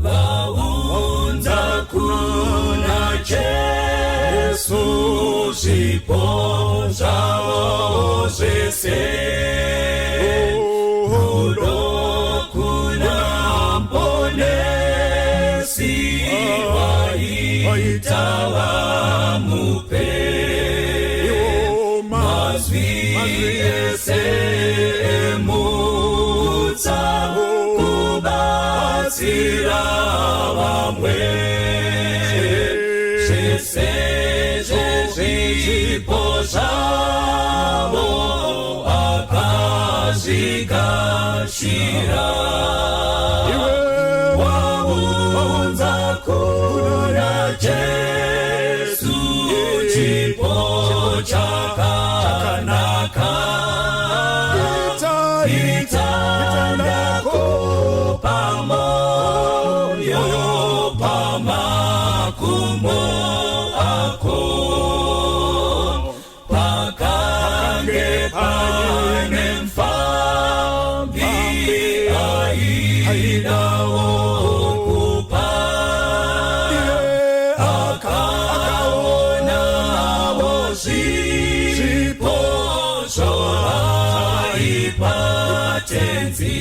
vaunza kuna Jesu zvipo zvavo zvese rudo kuna mponesi waita vamupe mazvi ese emutsa kubatsira vamwe zvese zvezvipo zvavo akazvigashira waunza kuna Jesu chipo chakanaka itandako pamoyo pamakumbo ako pakange pane mfambi aidawo kupa akaonawo zvipo zvaipatenzi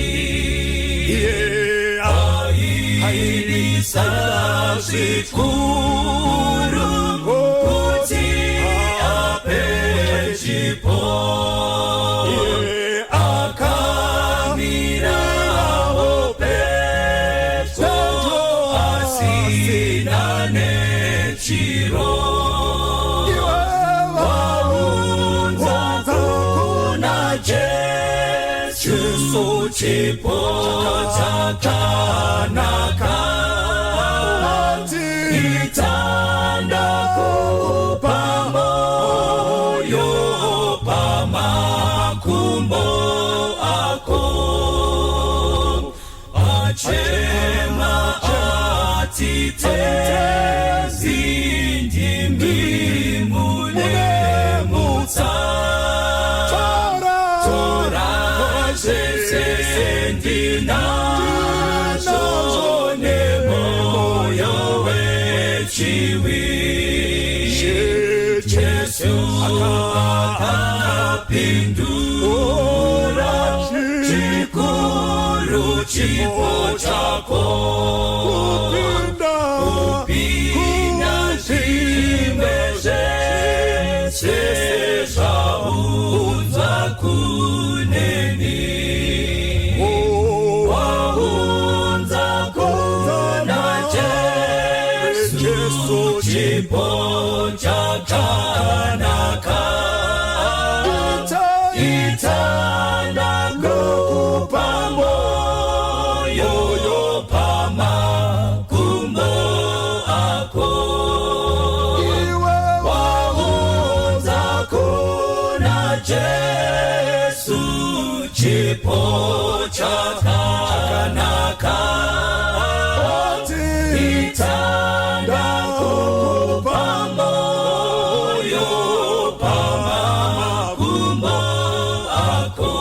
aidisa zvikuru kuti ape chipo akamirawo pedyo asina nechiro vaunza kuna Jesu chipo chakanaka itandako pamoyo pamakumbo ako achema atitezi ndimi munemutsa tora zvese ndinazvo nemoyo wechivi Jesu akapindura chikuru chipo chako kupinda zvimwe zvese zvaunza kuneni waunza kuna Jesu chipo chakanaka itandako pamoyo pamakumbo ako waunza kuna Jesu chipo chakanaka itandako pamoyo pamakumbo ako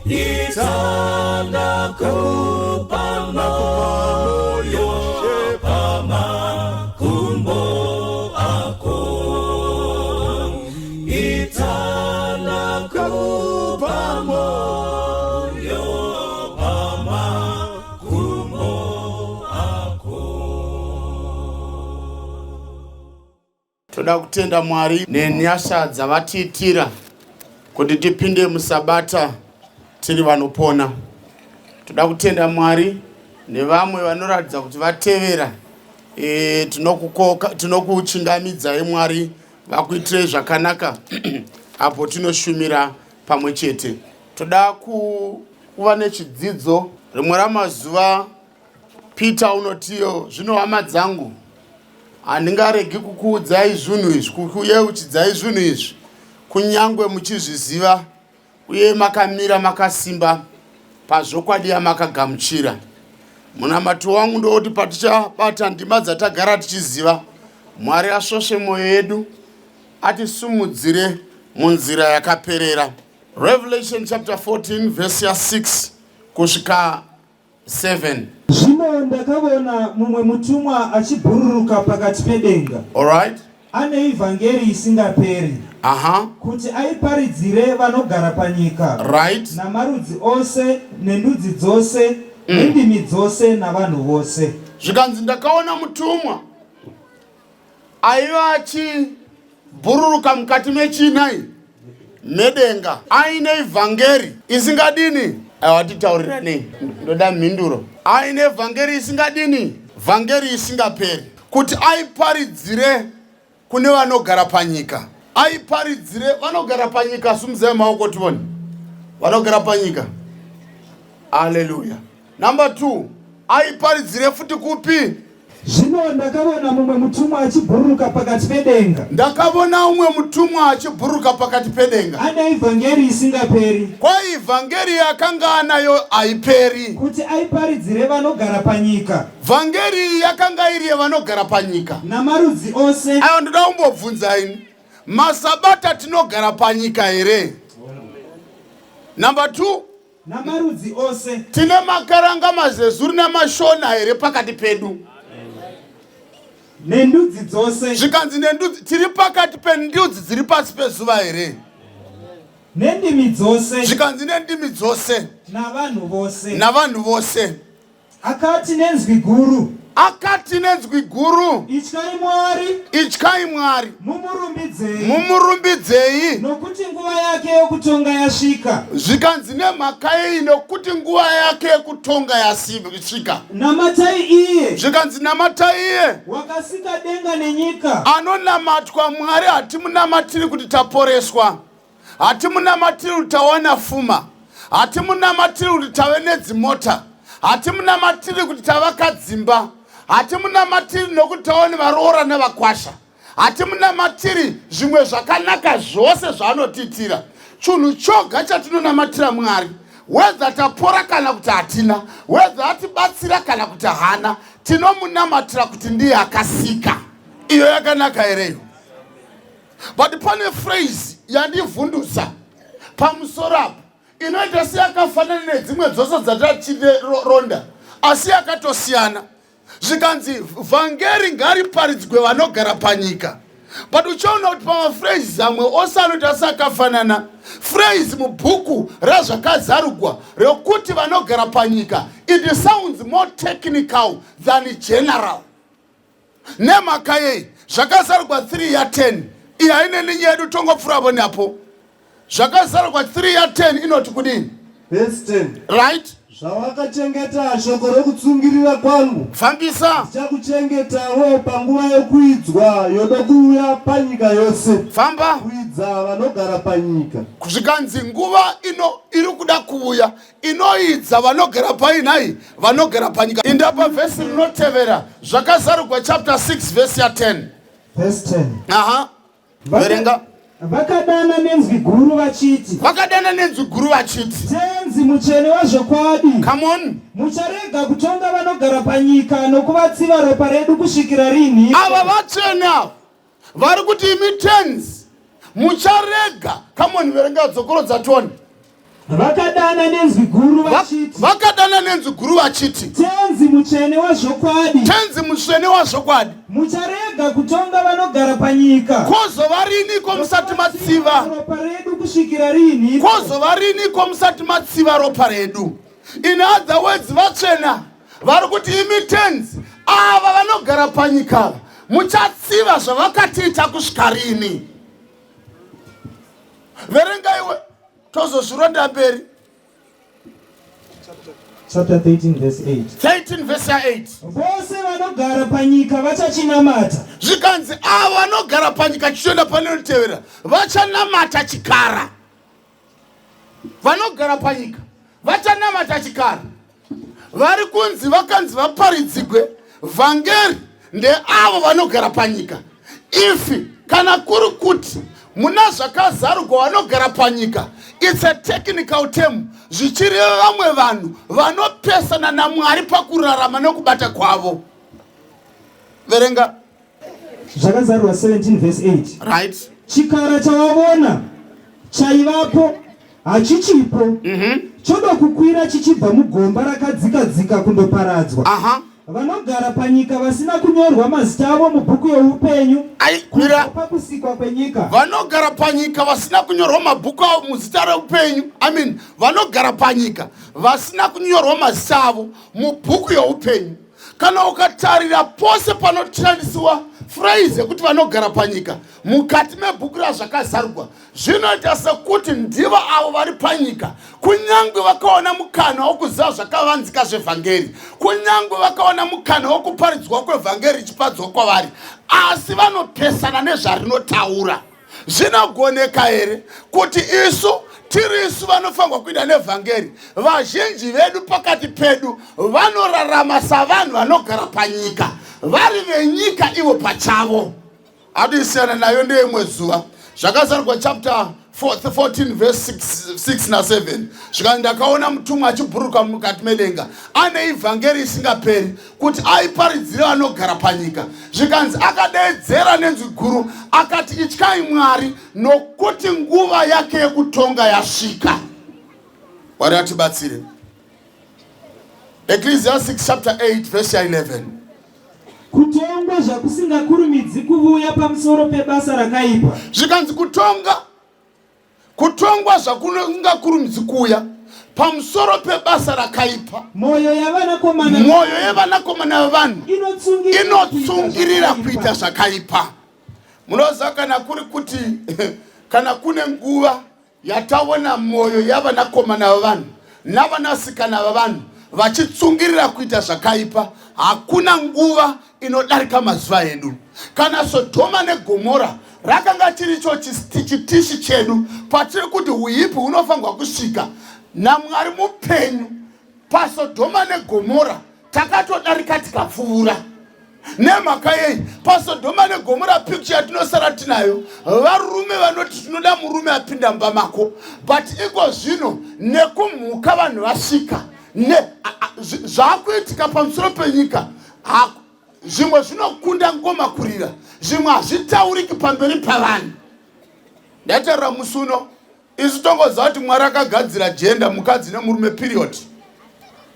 itandako pamoyo pamakumbo ako itandako pamoyo pamakumbo ako. Toda kutenda Mwari nenyasha dzavatiitira kuti tipinde musabata tiri vanopona. Toda kutenda Mwari nevamwe vanoratidza kuti vatevera tinokuchingamidzai Mwari vakuitire zvakanaka apo tinoshumira pamwe chete. Toda kuva nechidzidzo rimwe ramazuva Peter unotiyo zvino hama dzangu handingaregi kukuudzai zvinhu izvi kukuyeuchidzai zvinhu izvi kunyangwe muchizviziva uye makamira makasimba pazvokwadi yamakagamuchira. Munamato wangu ndoti patichabata ndima dzatagara tichiziva Mwari asvosve mwoyo yedu atisumudzire munzira yakaperera. Revelation chapter 14 verse 6 kusvika 7. Zvino ndakabona mumwe mutumwa achibhururuka pakati pedenga. All right. Ane ivhangeri isingaperi. Kuti aiparidzire vanogara panyika. Right. Namarudzi ose, nendudzi dzose, nendimi dzose navanhu vose. Zvikanzi ndakaona mutumwa aiva achibhururuka mukati mechinai medenga aine ivhangeri isingadini. Aiwatitaurirane ndoda mhinduro. Aine vhangeri isingadini, vhangeri isingaperi, kuti aiparidzire kune vanogara panyika. Aiparidzire vanogara panyika. Sumuzai maoko tivone vanogara panyika. Hallelujah. Number 2, aiparidzire futi kupi? Zvino ndakabona mumwe mutumwa achibhururuka pakati pedenga. Ndakabona umwe mutumwa achibhururuka pakati pedenga. Ane ivhangeri isingaperi. Kwa ivhangeri yakanga anayo haiperi. Kuti aiparidzire vanogara panyika. Vhangeri yakanga iri yevanogara panyika. Namarudzi ose. Ayo ndoda kumbobvunza ini. Masabata tinogara panyika here? Number 2. Namarudzi ose. Tine makaranga, mazezuru namashona here pakati pedu? Nendudzi dzose. Zvikanzi nendudzi, tiri pakati pendudzi dziri pasi pezuva here? Nendimi dzose. Zvikanzi nendimi dzose. Navanhu vose. Navanhu vose. Akati nenzwi guru. Akati nenzwi guru. Ityai Mwari. Ityai Mwari. Mumurumbidzei. Mumurumbidzei. Nokuti nguva yake yokutonga yasvika. Zvikanzi nemhaka yei nokuti nguva yake yekutonga yasvika. Namatai iye. Zvikanzi namatai iye. Wakasika denga nenyika. Anonamatwa Mwari. Hatimunamatiri kuti taporeswa. Hatimunamatiri kuti tawana fuma. Hatimunamatiri kuti tave nedzimota. Hatimunamatiri kuti tavaka dzimba. Hatimunamatiri nokuti taone varoora nevakwasha. Hatimunamatiri zvimwe zvakanaka zvose zvaanotitira. Chinhu choga chatinonamatira Mwari, whether tapora kana kuti hatina, whether atibatsira kana kuti hana, tinomunamatira kuti ndiye akasika. Iyo yakanaka hereyo. But pane phrase yandivhundusa pamusoro apo inoita seyakafanana nedzimwe dzose dzatatironda, asi yakatosiyana. Zvikanzi vhangeri ngariparidzwe vanogara panyika. But uchiona kuti pamaphrase amwe ose anoita seakafanana. Phrase mubhuku razvakazarugwa rekuti vanogara panyika, it sounds more technical than general. Nemhaka yei zvakazarugwa 3:10 iyi haine ninyi yedu tongopfurapo napo. Zvakazarugwa 3:10 inoti kudini? Verse 10. Right? Zvawakachengeta shoko rokutsungirira kwangu, Fambisa. ndichakuchengetawo panguva yokuidzwa yoda kuuya panyika yose. Famba. Kuidza vanogara panyika. Zvikanzi nguva ino iri kuda kuuya inoidza vanogara painai, vanogara panyika. Indapa vhesi rinotevera zvakazarugwa chapter 6 verse 10. Verse 10. Aha. Verenga. Vakadana nenzwi guru vachiti. Vakadana nenzwi guru vachiti. Tenzi mutsvene wazvokwadi. Come on. Mucharega kutonga vanogara panyika nokuvatsiva ropa redu kusvikira rini? Ava vatsvene ava vari kuti imi tenzi mucharega. Come on, verenga dzokoro dzatoni. Vakadana nenzwi guru vachiti. Vakadana nenzwi guru vachiti. Tenzi mutsvene wazvokwadi. Tenzi mutsvene wazvokwadi. Mucharega kutonga vanogara panyika. Kozova riniko musati matsiva ropa redu kusvikira rini? Kozova riniko musati matsiva ropa redu? In other words, vatsvena vari kuti imi tenzi ava vanogara panyika muchatsiva zvavakatiita kusvika rini? Verenga iwe tozozvironda mberi. Chapter 13 verse 8. 13 verse 8. Vose vanogara panyika vachachinamata. Zvikanzi ava vanogara panyika chichienda panotevera vachanamata chikara. Vanogara panyika vachanamata chikara. Vari kunzi vakanzi vaparidzigwe vhangeri ndeavo vanogara panyika. Ifi kana kuri kuti muna zvakazarugwa vanogara panyika, it's a technical term. Zvichireva vamwe vanhu vanopesana naMwari pakurarama nokubata kwavo. Verenga. Zvakazarwa 17 verse 8. Right. Chikara chavavona chaivapo hachichipo. chodo kukwira chichibva mugomba rakadzika kundoparadzwa. Vanogara panyika vasina kunyorwa mazita avo mubhuku youpenyu kubva pakusikwa kwenyika. Vanogara panyika vasina kunyorwa mabhuku avo muzita reupenyu. Vanogara panyika vasina kunyorwa mazita avo mubhuku youpenyu. Kana ukatarira pose panoshandisiwa phrase yekuti vanogara panyika mukati mebhuku razvakazarurwa, zvinoita sekuti ndivo avo vari panyika, kunyangwe vakaona mukana wokuziva zvakavanzika zvevhangeri, kunyangwe vakaona mukana wokuparidzwa kwevhangeri ichipadzwa kwavari, asi vanopesana nezvarinotaura. Zvinogoneka here kuti tiri isu vanofanirwa kuenda nevhangeri? Vazhinji vedu pakati pedu vanorarama savanhu vanogara panyika, vari venyika ivo pachavo. Adisiyana nayo ndeimwe zuva. Zvakazarurwa chapter 14 verse 6 na 7. Zvikandi ndakaona mutumwa achibhuruka mukati medenga ane ivhangeri isingaperi kuti aiparidzira vanogara panyika. Zvikanzi akadaidzera nenzwi guru akati, ityai Mwari nokuti nguva yake yekutonga yasvika. Mwari atibatsire. Ecclesiastes chapter 8 verse 11. Kutongwa zvakusingakurumidzi kuvuya pamusoro pebasa rakaipa. Zvikanzi kutongwa zvakusingakurumidzi kuuya pamusoro pebasa rakaipa. Mwoyo yevanakomana vavanhu inotsungirira kuita zvakaipa. Munoziva kana kuri kuti kana kune nguva yataona mwoyo yavanakomana vavanhu navanasikana vavanhu vachitsungirira kuita zvakaipa, hakuna nguva inodarika mazuva edu. Kana Sodoma neGomora rakanga chiricho chitishi chedu patiri kuti uipi unofanirwa kusvika, naMwari mupenyu paSodoma neGomora takatodarika tikapfuura. Nemhaka yei paSodoma neGomora picture yatinosara tinayo varume vanoti tinoda murume apinda mumba mako, but iko zvino nekumhuka vanhu vasvika. Zvakuitika pamusoro penyika, zvimwe zvinokunda ngoma kurira, zvimwe hazvitauriki pamberi pavanhu. Ndatarira musi uno isu tongoziva kuti Mwari akagadzira jenda mukadzi nemurume period,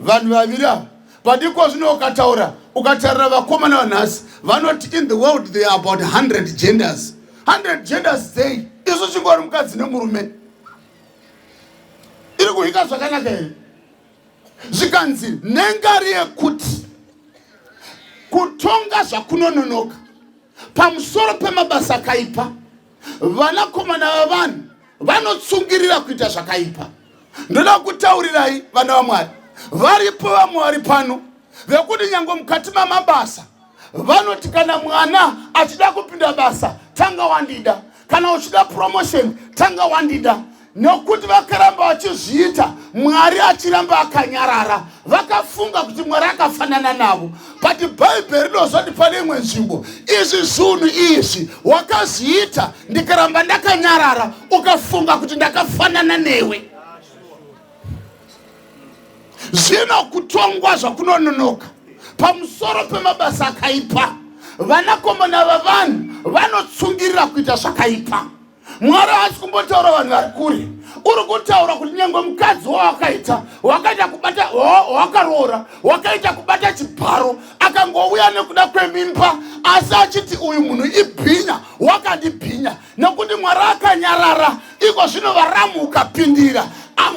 vanhu vaviri ava. But iko zvino ukatarira vakomana vanhasi vanoti in the world there are about 100 genders. 100 genders sei isu chingori mukadzi nemurume. Iri kuhika zvakanaka here? Zvikanzi nengari yekuti kutonga zvakunononoka pamusoro pemabasa akaipa, vanakomana vavanhu vanotsungirira kuita zvakaipa. Ndoda kutaurirai vana vaMwari, varipo vamwe vari pano vekuti nyange mukati mamabasa vanoti kana mwana achida kupinda basa tanga wandida, kana uchida promotion tanga wandida. Nokuti vakaramba vachizviita Mwari achiramba akanyarara, vakafunga kuti Mwari akafanana navo. But Bhaibheri rinozoti pane imwe nzvimbo, izvi zvinhu izvi wakazviita ndikaramba ndakanyarara ukafunga kuti ndakafanana newe. Zvino kutongwa zvakunononoka pamusoro pemabasa akaipa, vanakomana vavanhu vanotsungirira kuita zvakaipa. Mwari haasi kumbotaura vanhu vari kure, uri kutaura kuti nyange mukadzi wakaita kubata wakaroora, wakaita kubata chibharo, akangouya nekuda kwemimba, asi achiti uyu munhu ibhinya, wakandibhinya. Nokuti Mwari akanyarara, iko zvino varamu ukapindira.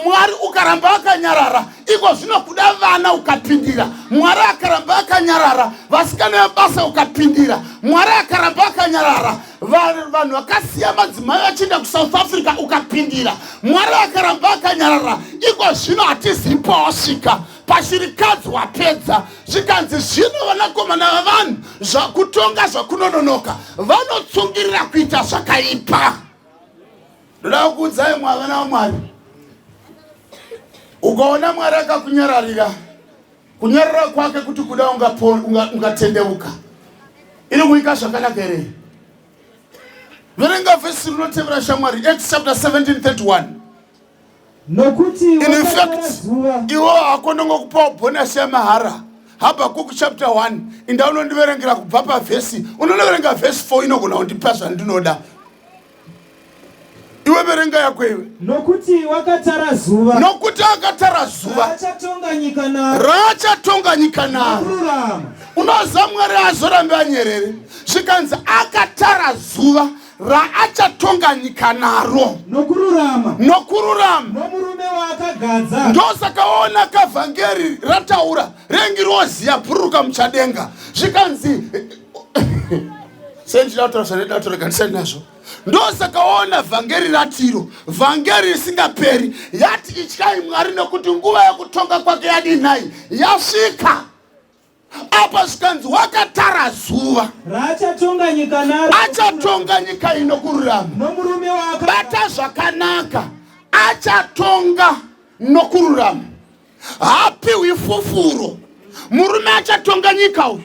Mwari ukaramba akanyarara, iko zvino kuda vana ukapindira. Mwari akaramba akanyarara, vasikana vebasa ukapindira. Mwari akaramba akanyarara, vanhu vakasiya madzimai vachienda kuSouth Africa ukapindira. Mwari akaramba akanyarara, iko zvino hatizivi pawasvika, pashirikadzi wapedza. Zvikanzi zvino vanakomana vavanhu zvakutonga zvakunononoka vanotsungirira kuita zvakaipa. Ndoda kukuudzai vana vaMwari, ukaona Mwari akakunyararira, kunyarara kwake kuti kuda ungatendeuka, iri kuika zvakanaka here? Verenga vhesi rinotevera shamwari, Acts chapter 17:31. In fact, iwo hakonongokupa bonus yamahara. Habakkuk chapter 1, inda unondiverengera kubva pavhesi, unoverenga vhesi 4 inogona kundipa zvandinoda. iwe verenga yako iwe. Nokuti wakatara zuva. Nokuti akatara zuva. Rachatonga nyika naro. Unoziva Mwari azorambe anyerere. Zvikanzi akatara zuva raachatonga nyika naro. Nokururama. Nomurume waakagadza. Ndosakaona kavhangeri rataura rengi rozi yabururuka muchadenga. Zvikanzi senjilautorekanisani ndosakaona vhangeri ratiro, vhangeri risingaperi yati ityai Mwari nokuti nguva yekutonga kwake yadinai yasvika. Apa zvikanzi wakatara zuva rachatonga nyika naro. Achatonga nyika inokururama. Nomurume bata zvakanaka, achatonga nokururama. Hapiwi fufuro. Murume achatonga nyika uyu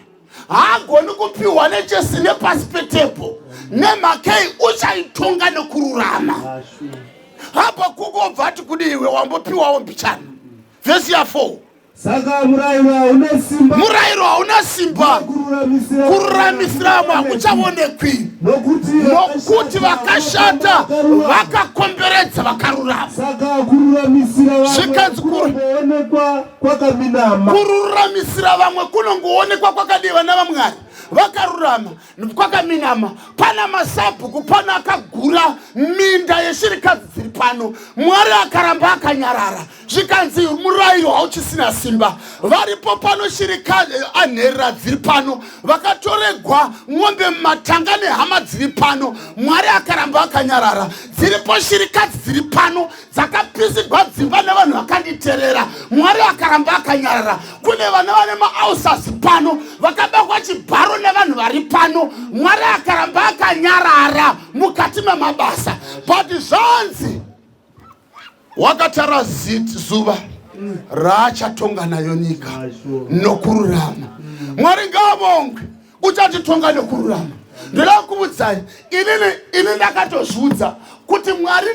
haagoni kupiwa nechesi nepasi petepo nemhakei uchaitonga nokururama. Hapa kugobva ati kudi iwe wambopiwawo mbichana. Vhesi ya4. Saka murayiro hauna simba kururamisira uchaonekwi. Nokuti vakashata vakakomberedza vakarurama. Zvikanzi kururamisira vamwe kunongoonekwa kwakadiwa navaMwari vakarurama kwakaminama. Pana masabhuku, pana akagura minda yeshirikadzi dziri pano. Mwari akaramba akanyarara. Zvikanzi murayiro hauchisina simba. Varipo pano shirikadzi anherera dziri pano vakatoregwa ng'ombe mumatanga nehama dziri pano. Mwari akaramba akanyarara. Dziripo shirikadzi dziri pano dzakapisigwa dzimba nevanhu vakanditerera. Mwari akaramba akanyarara. Kune vana vane maausasi pano vakabakwa chibharo nevanhu vari pano. Mwari akaramba akanyarara mukati memabasa. But zvanzi wakatara zuva raachatonga nayo nyika nokururama. Mwari ngavongwe uchatitonga nokururama. Ndoda kukuudzai ini ndakatozviudza kuti Mwari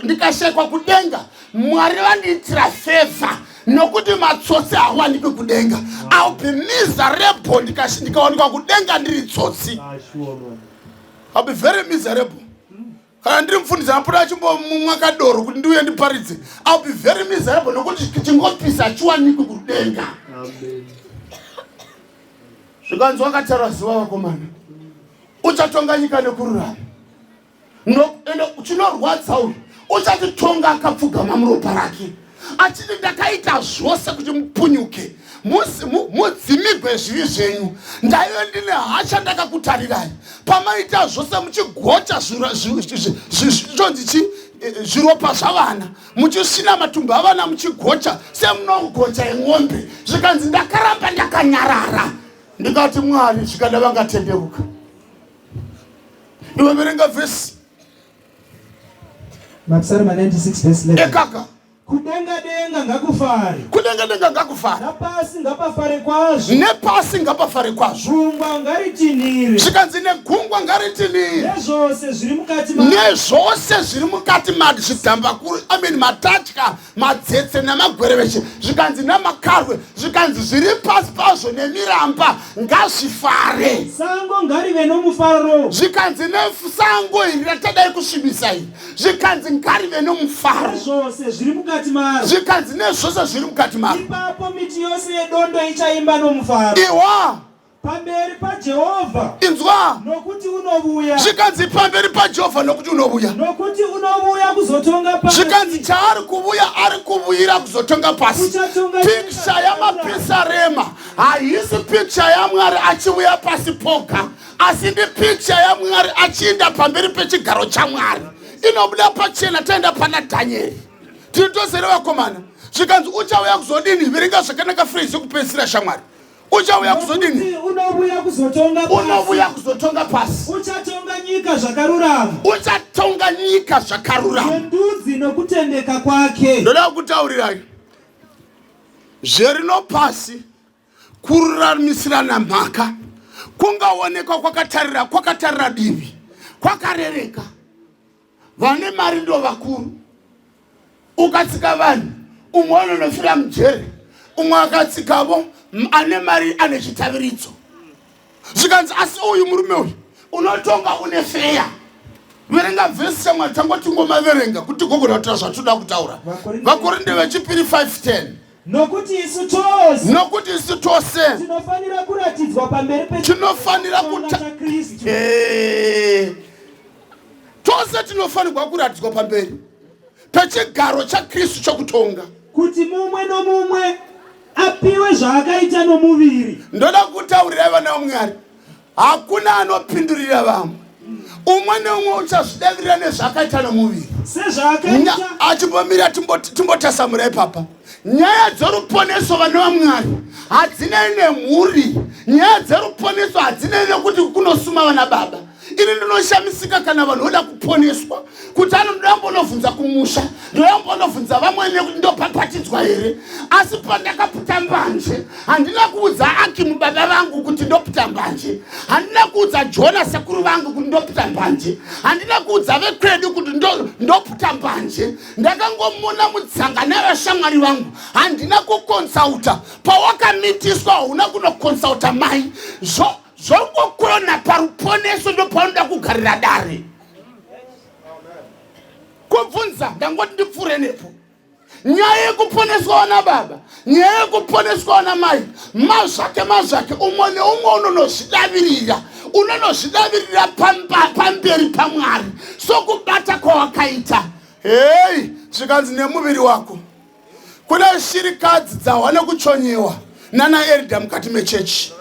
ndikashayikwa kudenga, Mwari vandiitira favor nokuti matsotsi hawanikwi kudenga. I'll be miserable ndikawanikwa kudenga ndiri tsotsi. I'll be very miserable. Kana ndiri mufundisi anapota chimbomwakadoro kuti ndiuye ndiparidze, I'll be very miserable nokuti chingopisa hachiwanikwi kudenga. Zvikanzi wakatara zuva vakomana uchatonga nyika nekururama. Chinorwadza uyu uchatitonga akapfugama muropa rake achiti ndakaita zvose kuti mupunyuke mudzimigwe zvivi zvenyu. Ndaive ndine hasha ndakakutarirai pamaita zvose muchigocha zviropa zvavana, muchisina matumbu avana muchigocha semunogocha yeng'ombe. Zvikanzi ndakaramba ndakanyarara. Ndikati Mwari zvikada vangatendeuka. Iwe verenga vhesi Mavesere 96 verse 11. Ekaka kudenga ngakufare. Nepasi ngapafare kwazvo. Gungwa ngaritinhire. Zvikanzi negungwa ngaritinhire. Nezvose zviri mukati mazvidhambakuru, matatya, madzetse namagwereveshe. Zvikanzi namakarwe. Zvikanzi zviri pasi pazvo nemiramba ngazvifare. Sango ngarive nomufaro. Zvikanzi nesango iri ratadai kusvibisa iri. Zvikanzi ngarive nomufaro. Zvose zviri mukati maro. Zvikanzi nezvose zviri mukati maro. Ipapo miti yose yedondo ichaimba nomufaro. Iwa pamberi paJehovha. Inzwa. Nokuti unobuya. Zvikanzi pamberi paJehovha nokuti unobuya. Nokuti unobuya kuzotonga pasi. Zvikanzi chaari kubuya ari kubuyira kuzotonga pasi. Picture yamapisarema haisi picture yaMwari achiuya pasi poga, asi ndi picture yaMwari achienda pamberi pechigaro chaMwari. Inobuda pachena taenda pana Danieri. Titozere vakomana. Zvikanzi uchauya kuzodini? Verenga zvakanaka phrase yekupedzisira shamwari. Uchauya kuzodini? Unobuya kuzotonga pasi. Uchatonga nyika zvakarurama. Uchatonga nyika zvakarurama. Ndudzi nokutendeka kwake. Ndoda kutaurirai. Zverino pasi kururamisirana mhaka kungaonekwa kwakatarira divi, kwakarereka. Vane mari ndo vakuru. Ukatsika vanhu umwe anonofira mujere, umwe akatsikavo ane mari ane chitaviridzo. Zvikanzi asi uyu murume uyu unotonga une feya. verenga vhesi chamwari tangoti ngomaverenga kuti gogotaura zvatoda kutaura. Vakorinde vechipiri 5:10. Nokuti isu tose tinofanira kuratidzwa pamberi tinofanira Kristu. Tose tinofanirwa kuratidzwa pamberi pechigaro chaKristu chokutonga, kuti mumwe nomumwe apiwe zvaakaita nomuviri. Ndoda kutaurira vana vaMwari, hakuna anopindurira vamwe. Umwe neumwe uchazvidavirira nezvaakaita nomuviri. Sezvaakaita achimbomira timbotasamura ipapa. Nyaya dzoruponeso vana vaMwari hadzinei nemhuri. Nyaya dzoruponeso hadzinei nekuti kunosuma vana baba. Ini ndinoshamisika kana vanhu voda kuponeswa kuti anoda mbonobvunza kumusha, ndoda mbonobvunza vamwene kuti ndopapatidzwa here. Asi pandakaputa mbanje handina kuudza Akimu baba vangu kuti ndoputa mbanje, handina kuudza Jona sekuru vangu kuti ndoputa mbanje, handina kuudza vekwedu kuti ndoputa mbanje. Ndakangomona mutsanga navashamwari vangu, handina kukonsauta. Pawakamitiswa hauna kunokonsauta mai. Zvongokurona paruponeso ndopanoda kugarira dare. Kubvunza ndangoti ndipfure nepo. Nyaya yekuponeswa wana baba, nyaya yekuponeswa wana mai, mazvake umwe neumwe unonozvidavirira pamberi paMwari sokubata kwawakaita. Hei, zvikanzi nemuviri wako kune shirikadzi dzawana kuchonyewa nana Eridha mukati mechechi.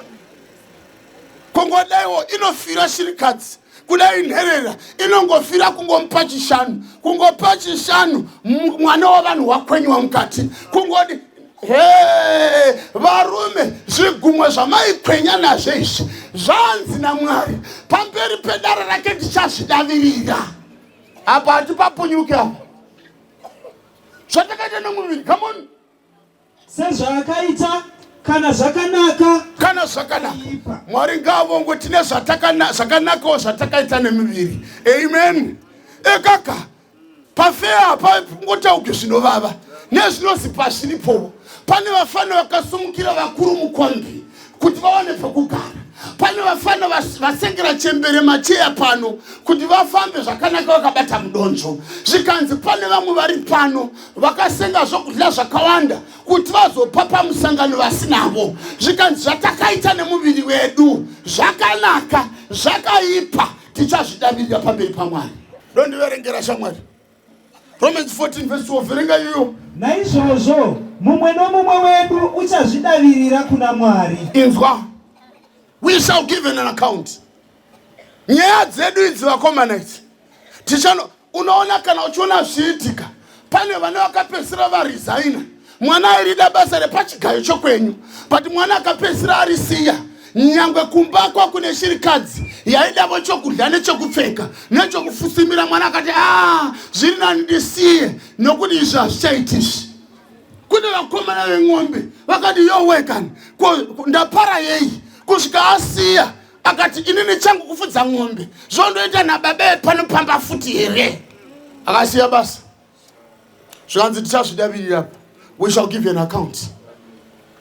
Kongodaiwo inofira shirikadzi, kudai nherera inongofira kungomupa chishanu mwana wavanhu wakwenywa mukati. Kungodi varume zvigumwe zvamaikwenya nazvo izvi zvanzi naMwari pamberi pedare rake tichazvidavirira. Apa hatipapunyuke apa zvatakaita nomuviri. Come on. Sezvaakaita kana zvakanaka Mwari ngavongo tine zvakanakawo zvatakaita nemiviri. Amen. Kaka pafea pangotauke zvinovava nezvinozipa zviripo. Pane vafana vakasumukira vakuru mukombi kuti vaone pekugara. Pane vafana vasengera chembere macheya pano kuti vafambe zvakanaka vakabata mudonzo. Zvikanzi pane vamwe vari pano vakasenga zvokudya zvakawanda kuti vazopa pamusangano vasinavo. Zvikanzi zvatakaita nemuviri wedu zvakanaka zvakaipa tichazvidavirira pamberi paMwari. Ndondiverengera shamwari Romans 14:12. Verenga iyo. Naizvozvo mumwe nomumwe wedu uchazvidavirira kuna Mwari. Inzwa. We shall give an account. Nyaya dzedu idzi vakomana idzi unoona kana uchiona zviitika. Pane vana vakapedzisira varesigna. Mwana airida basa repachigayo chokwenyu, but mwana akapedzisira arisiya. Nyangwe kumbakwa kune shirikadzi yaidavo chokudya nechokupfeka nechokufusimira. Mwana akati zviri nani ndisiye nokuti izvi hazvichaitishi. Kune vakomana veng'ombe vakati yowekani ndapara yei kusvika asiya akati inini changu kufudza ng'ombe zvondoita nababa panopamba futi here. Akasiya basa. Zvanzi tichazvidavirira. We shall give you an account.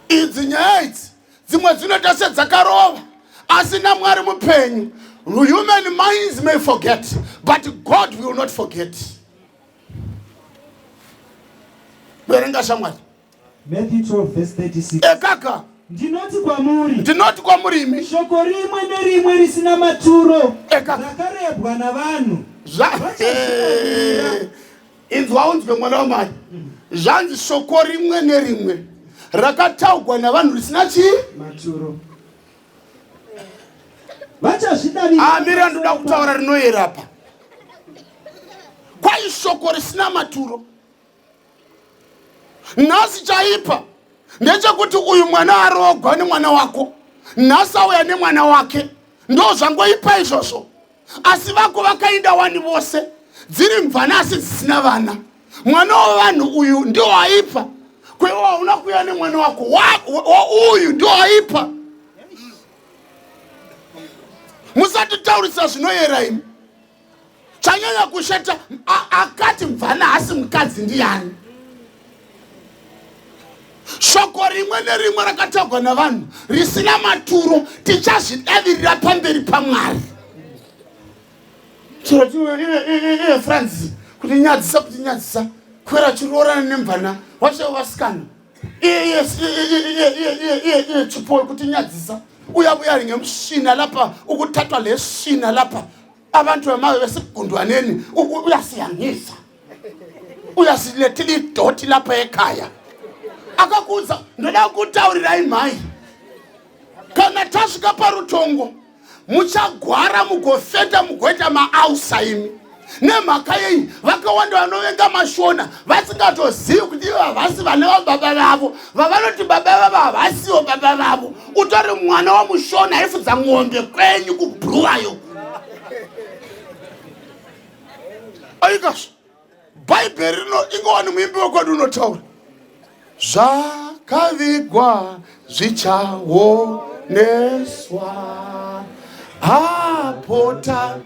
Idzi nyaya idzi dzimwe dzinoita sedzakarova asi naMwari mupenyu. Human minds may forget, but God will not forget. Verenga shamwari. Matthew 12:36. Kaka ndinoti kwamuri imi shoko rimwe nerimwe risina maturo rakarebwa navanhu. Inzwa unzwe mwana wamai. Zvanzi shoko rimwe nerimwe rakataugwa navanhu risina maturo. Vachazvidavirira. Mira ndoda kutaura rinoyera apa. Kwai shoko risina maturo. Nhasi chaipa ndechekuti uyu mwana arogwa nemwana wako, nhasi auya nemwana wake, ndo zvangoipa izvozvo. Asi vako vakaenda wani vose dziri mvanasi dzisina vana. Mwana wavanhu uyu ndio aipa. Kwewo hauna kuya nemwana wako uyu ndio aipa. Musatitaurisa zvinoyera imi. Chanyanya kushata akati mvana asi mukadzi ndiani. Shoko rimwe nerimwe rakataugwa navanhu risina maturo tichazvidavirira pamberi paMwari. Chiroti Francis kuti nyadzisa kwera chirorana nemvana washe wasikana. Chipo kuti nyadzisa uyabuya ngemushina lapha ukuthathwa leshina lapha abantu bamawe besigundwaneni uyasiyangisa uyasilethela idoti lapha ekhaya akakuza ndoda kutaurira imai kana tasvika parutongo muchagwara mugofeta mugoita maausaimi nemhaka yei vakawanda vanovenga mashona vasingatozivi kuti havasi vana vababa vavo vavanoti baba vavo havasiwo baba vavo utori mwana wamushona aifudza ng'ombe kwenyu kubhuruwayo aikasvo bhaibheri rino ingowani muimbi wekwedu unotaura zvakavigwa zvichaoneswa apota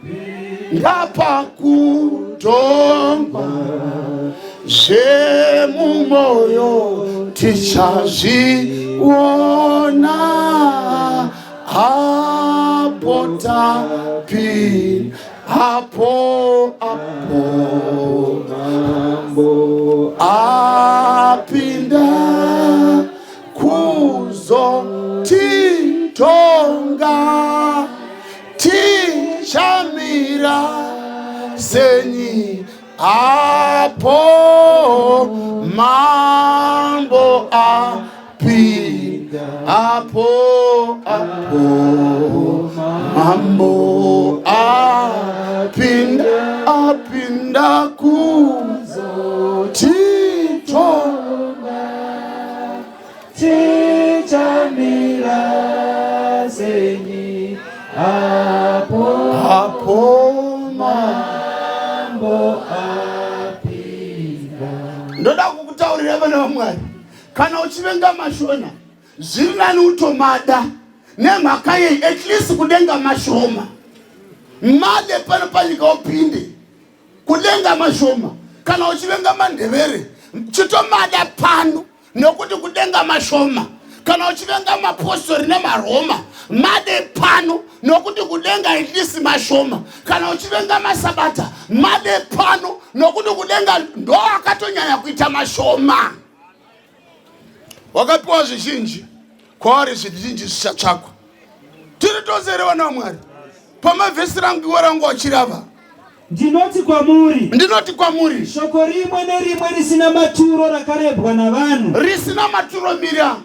ndapakutongwa zvemumoyo tichazviona apota pin apo mambo apinda kuzotitonga tichamira senyi apo mambo apinda apo mambo apinda kuzotitonga tichamira senyi apo mambo apinda. Ndoda kukutaurira vana vaMwari kana uchivenga mashona zviri nani utomada nemhaka yei at least kudenga mashoma made pano panyika upinde kudenga mashoma kana uchivenga mandevere chitomada pano nokuti kudenga mashoma kana uchivenga mapostori nemaroma made pano nokuti kudenga at least mashoma kana uchivenga masabata made pano nokuti kudenga ndo akatonyanya kuita mashoma wakapiwa zvizhinji kwavari zvizhinji zvichatsvakwa tiri tose here vana vaMwari pamavhesi rangu rangu wachirava ndinoti kwamuri shoko rimwe nerimwe risina maturo rakarebwa navanhu risina maturo mira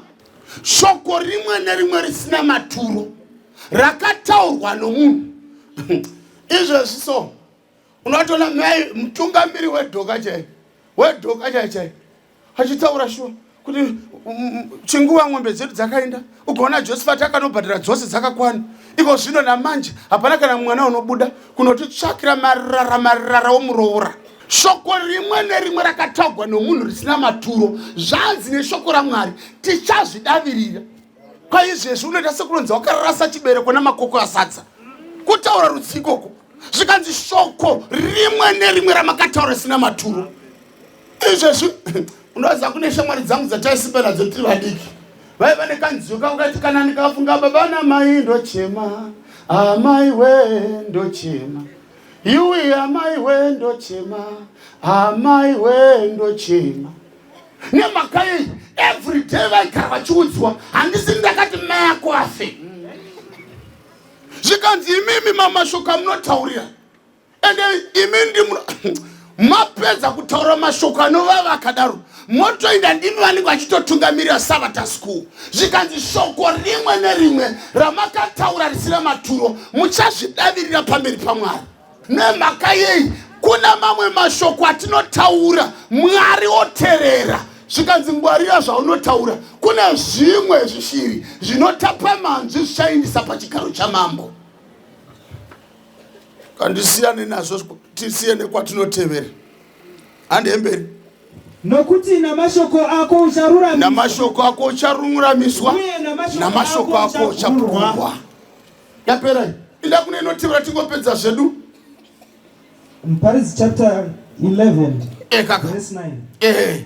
shoko rimwe nerimwe risina maturo rakataurwa nomunhu izvezvi so unotona mai mutungamiri wedhoka chai achitaura shuwa kuti chinguva ng'ombe dzedu dzakaenda ukaona Josephat akanobhadhara dzose dzakakwana iko zvino namanje hapana kana mwana unobuda kunotitsvakira marara omuroora shoko rimwe nerimwe rakataurwa nomunhu risina maturo zvanzi neshoko raMwari tichazvidavirira kwaizvezvi unoita sekuronza wakarasa chibereko namakoko asadza kutaura rutsikoko zvikanzi shoko rimwe nerimwe ramakataura risina maturo izvezvi unoziva kune shamwari dzangu dzataisipa nadzo tiri vadiki vaiva nekanziyo kakati kana ndikafunga baba namai ndochema amai we ndochema iwi amai we ndochema amai we ndochema nemhaka yei everyday vaikara vachiudzwa handisi ndakati mai ako afe zvikanzi imimi mamashoko munotaurira ende imi ndimu mapedza kutaura mashoko anovava akadaro motoenda ndimi vanenge vachitotungamirira Sabbath school zvikanzi shoko rimwe nerimwe ramakataura risina maturo muchazvidavirira pamberi paMwari nemhaka yei kuna mamwe mashoko atinotaura Mwari oteerera zvikanzi ngwarira zvaunotaura kuna zvimwe zvishiri zvinotapa manzwi zvichaindisa pachigaro chamambo kandisiyane nazvo tisiyane kwatinotevera handemberi nokuti namashoko ako ucharuramiswa namashoko ako uchapurwa yapera ida kune inotevera tingopedza zvedu Muparidzi chapter 11 verse 9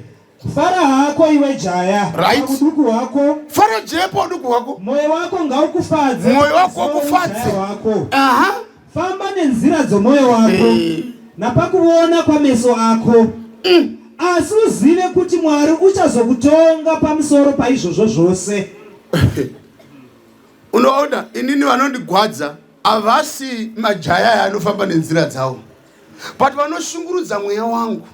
fara hako iwe jaya uduku wako fara jepo uduku wako moyo wako ngaukufadze moyo wako ukufadze famba nenzira dzomwoyo wako napakuona kwameso ako asi uzive kuti Mwari uchazokutonga pamusoro paizvozvo zvose. Unoona, inini vanondigwadza havasi majaya anofamba nenzira dzavo, but vanoshungurudza mweya wangu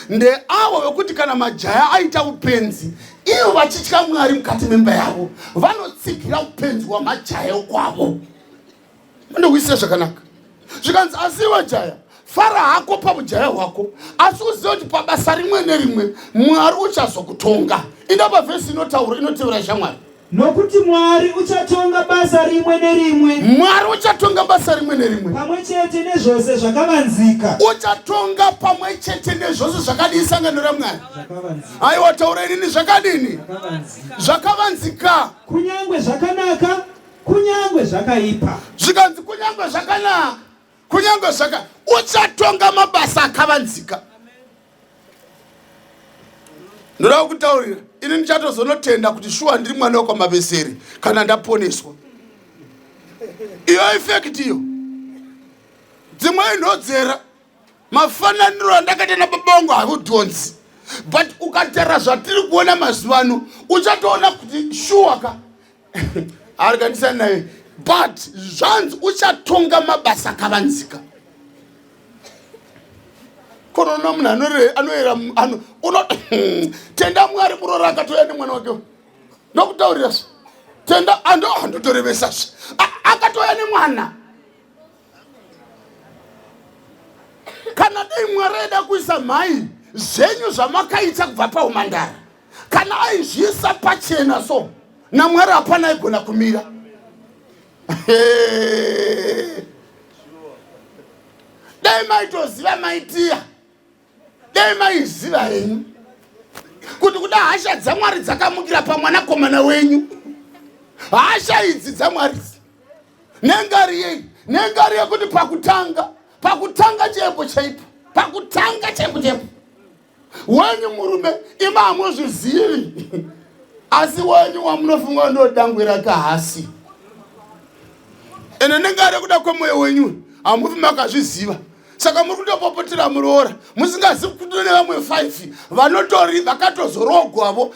ndeavo vekuti kana majaya aita upenzi, ivo vachitya Mwari mukati memba yavo, vanotsigira upenzi hwamajaya kwavo. Ndokuisa zvakanaka. Zvikanzi asiwa jaya, fara hako pabujaya hwako, asi uzive kuti pabasa rimwe nerimwe Mwari uchazokutonga. Indaba vhesi inotevera shamwari. Nokuti Mwari uchatonga basa rimwe nerimwe. Mwari uchatonga basa rimwe nerimwe. Pamwe chete nezvose zvakavanzika. Uchatonga pamwe chete nezvose zvakadisanganira Mwari. Zvakavanzika. Aiwa taura inini zvakadini? Zvakavanzika. Kunyangwe zvakanaka, kunyangwe zvakaipa. Zvikanzi kunyangwe zvakanaka, kunyangwe zvaka, uchatonga mabasa akavanzika. Ndoda kutaurira, ini ndichatozonotenda kuti shuwa ndiri mwana wakwamavesere kana ndaponeswa. Iyo effect iyo. Dzimwe inodzera mafananiro andakaita nababongo havudhonzi. But ukatera zvatiri kuona mazuvano, uchatoona kuti shuwa ka arikandisa naye. But zvanzi uchatonga mabasa akavanzika. Korona munhu anoera tenda Mwari murora akatoya nemwana wake. Ndokutaurira tenda andotorevesa akatoya nemwana. Kana dai Mwari aida kuisa mhai zvenyu zvamakaita kubva paumandara, kana aizviisa pachena so, naMwari hapana aigona kumira. Dai maitoziva maitiya, dai maiziva henyu kuti kuda hasha dzaMwari dzakamukira pamwanakomana wenyu. Hasha idzi dzaMwari nengari yei? Nengari yekuti pakutanga chaipo chaipo, pakutanga chaipo chaipo wenyu murume ima hamuzvizivi, asi wenyu wamunofunga ndodangwira kahasi. Ene nengari yekuda kwemwoyo wenyu hamufi makazviziva. Saka muri kutopopotera muroora musingazivi kuti ne vamwe 5 vanotori vakatozorogwavo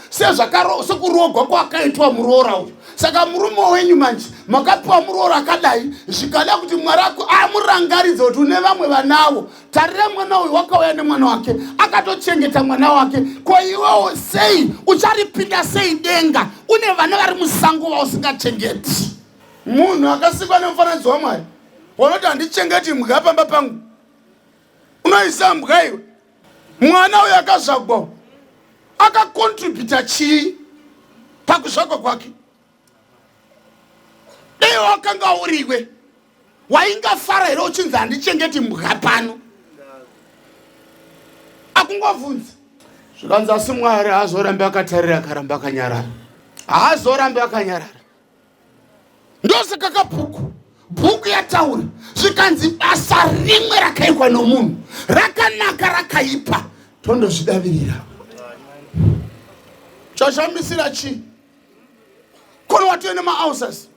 sekurogwa kwakaitwa muroora uyu. Saka murume wenyu manje makapiwa muroora akadai zvikada kuti Mwari amurangaridze kuti une vamwe vanavo. Tarira mwana uyu wakauya nemwana wake akatochengeta mwana wake, ko iwewo sei ucharipinda sei denga une vana vari musango vausingachengeti? Munhu akasikwa nemufananidzo waMwari unoti handichengeti mbwa pamba pangu, unoisa mbwa iwe? Mwana uyu akazvagwa akakontributa chii pakuzvagwa kwake? Dai wakanga uriwe waingafara here uchinzi handichengeti mbwa pano? Akungovhunza. Zvikanzi asi Mwari haazorambe akatarira akaramba akanyarara, haazorambe akanyarara. Ndosaka bhuku yataura zvikanzi basa rimwe rakaitwa nomunhu rakanaka rakaipa tondozvidavirira. Chashamisira chi? Kono watu ene maulcers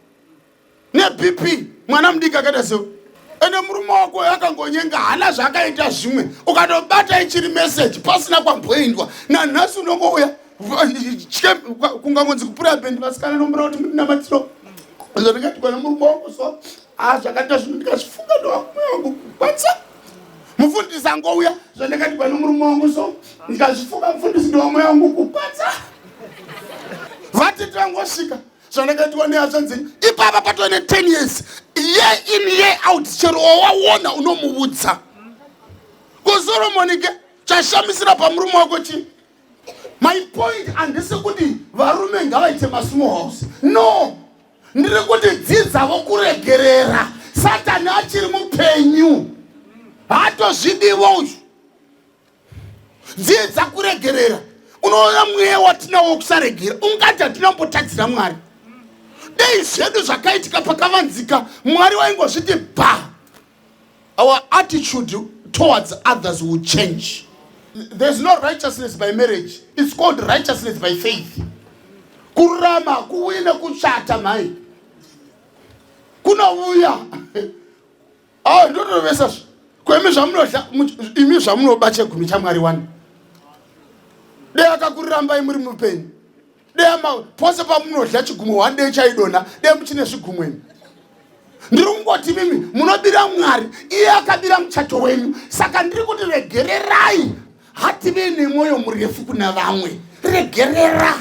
ne BP, mwana mudiki akaita sewe, ene murume wako yakangonyenga hana zvakaita zvimwe, ukatobata ichiri message pasina kwamboendwa. Nanhasi unongouya kungangonzi kupura bendi vasikana nombura kuti namatiro ndikati kana murume wako so zvakaita zvinhu ndikazvifunga ndowakumwe wangu kwanisa mufundisi angouya zvandikati kana murume wangu so ndikazvifunga mufundisi ndowamwe wangu kupatsa vatiti vangosvika zvandakatiwa neazvanzenyu ipapa patova ne10 years year in year out. Chero wawaona unomuudza. Kuzoromonike chashamisira pamurume wako chi? My point handisi kuti varume ngavaite small house, no. Ndiri kuti dzidzavo kuregerera. Satani achiri mupenyu, hatozvidiwa uyu. Dzidza kuregerera. Unoona mweya watinawo kusaregera, ungati hatinombotadzira Mwari. Dei zvedu zvakaitika pakavanzika Mwari waingozviti bha. Our attitude towards others will change. There's no righteousness by marriage. It's called righteousness by faith. Kurama kuwina kuchata mai kunauya ndotovesa kwemi zvamunodla imi zvamunobache gumi chamwari 1 dei akakurirambai muri mupenyu dei pose pamunodla chigumwe 1 dei chaidona dei muchine zvigumweni. Ndiri kungoti mimi munobira Mwari, iye akabira muchato wenyu. Saka ndiri kuti regererai, hativi nemwoyo murefu kuna vamwe. Regerera.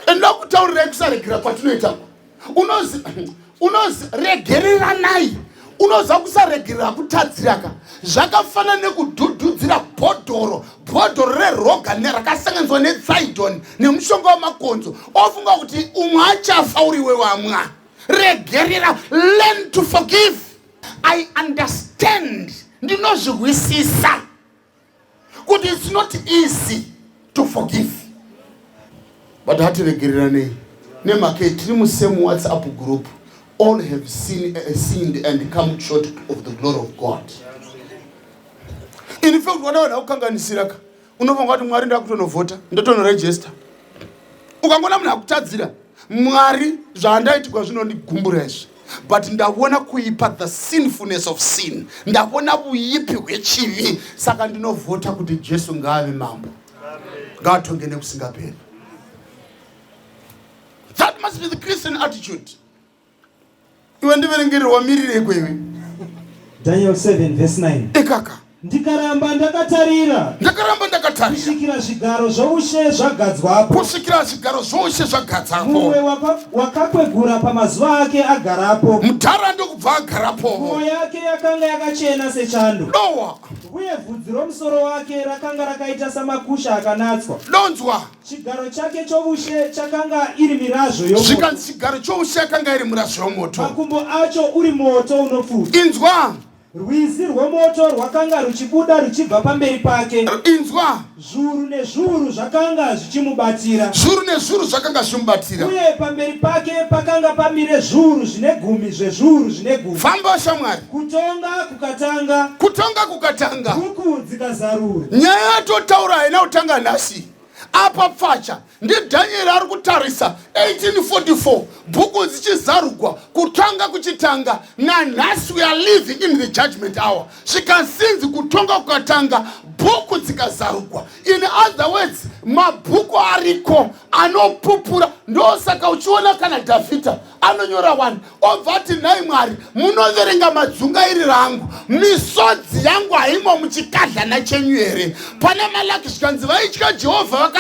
Enda kutaurira kusaregera kwatinoita. Unozi regerera nai. Unoza kusaregera kutadziraka. Zvakafana nekudhudhudzira bhodhoro reroga nerakasanganiswa netsaidhoni nemushonga wamakonzo. Ofunga kuti umwe achafa uriwe wamwa. Regerera, learn to forgive. I understand. Ndinozvigwisisa kuti it's not easy to forgive. But hati regerera nei. Nemake tiri musame WhatsApp group. All have sinned and come short of the glory of God. In fact, wanaona ukanganisiraka. Unofunga kuti Mwari ndakutonovhota, ndotonoregister. Ukangona munhu akutadzira, Mwari zvaandaitikwa zvinondigumbura izvi. But ndavona kuipa the sinfulness of sin. Ndavona uipi hwechivi. Saka ndinovhota kuti Jesu ngaave mambo. Ngatonge nekusingaperi. That must be the Christian attitude. Iwe ndiverengerwa mirire kwewe. Daniel 7 verse 9. Ekaka. Ndikaramba ndakatarira. Kusvikira zvigaro zvoushe zvagadzwapo. Mumwe wakakwegura pamazuva ake agarapo. Mutara ndokubva agarapo. Mwoyo yake yakanga yakachena sechando. Nowa. Uye vhudzi romusoro wake rakanga rakaita samakusha akanatswa. Donzwa. Chigaro chake choushe chakanga iri mirazvo yomoto. Zvikanzi chigaro choushe yakanga iri mirazvo yomoto. Makumbo acho uri moto unopfuta. Inzwa. Rwizi rwemoto rwakanga ruchibuda ruchibva pamberi pake. Inzwa. Zviuru nezviuru zvakanga zvichimubatira. Uye pamberi pake pakanga pamire zviuru zvine gumi zvezviuru zvine gumi. Famba shamwari. Kutonga kukatanga. Bhuku dzikazarura. Nyaya yatotaura haina kutanga nhasi. Apa pfacha ndiDhanieri ari kutarisa 1844 bhuku dzichizarugwa kutanga kuchitanga. Nanhasi we are living in the judgment hour. Zvikanzinzi kutonga kukatanga bhuku dzikazarugwa. In other words, mabhuku ariko anopupura. Ndosaka uchiona kana Dhavhidha anonyora 1 obva ati nhai Mwari munoverenga madzungairi rangu, misodzi yangu haimo muchikadlana chenyu here. Pana Malaki zvikanzi vaitya Jehovha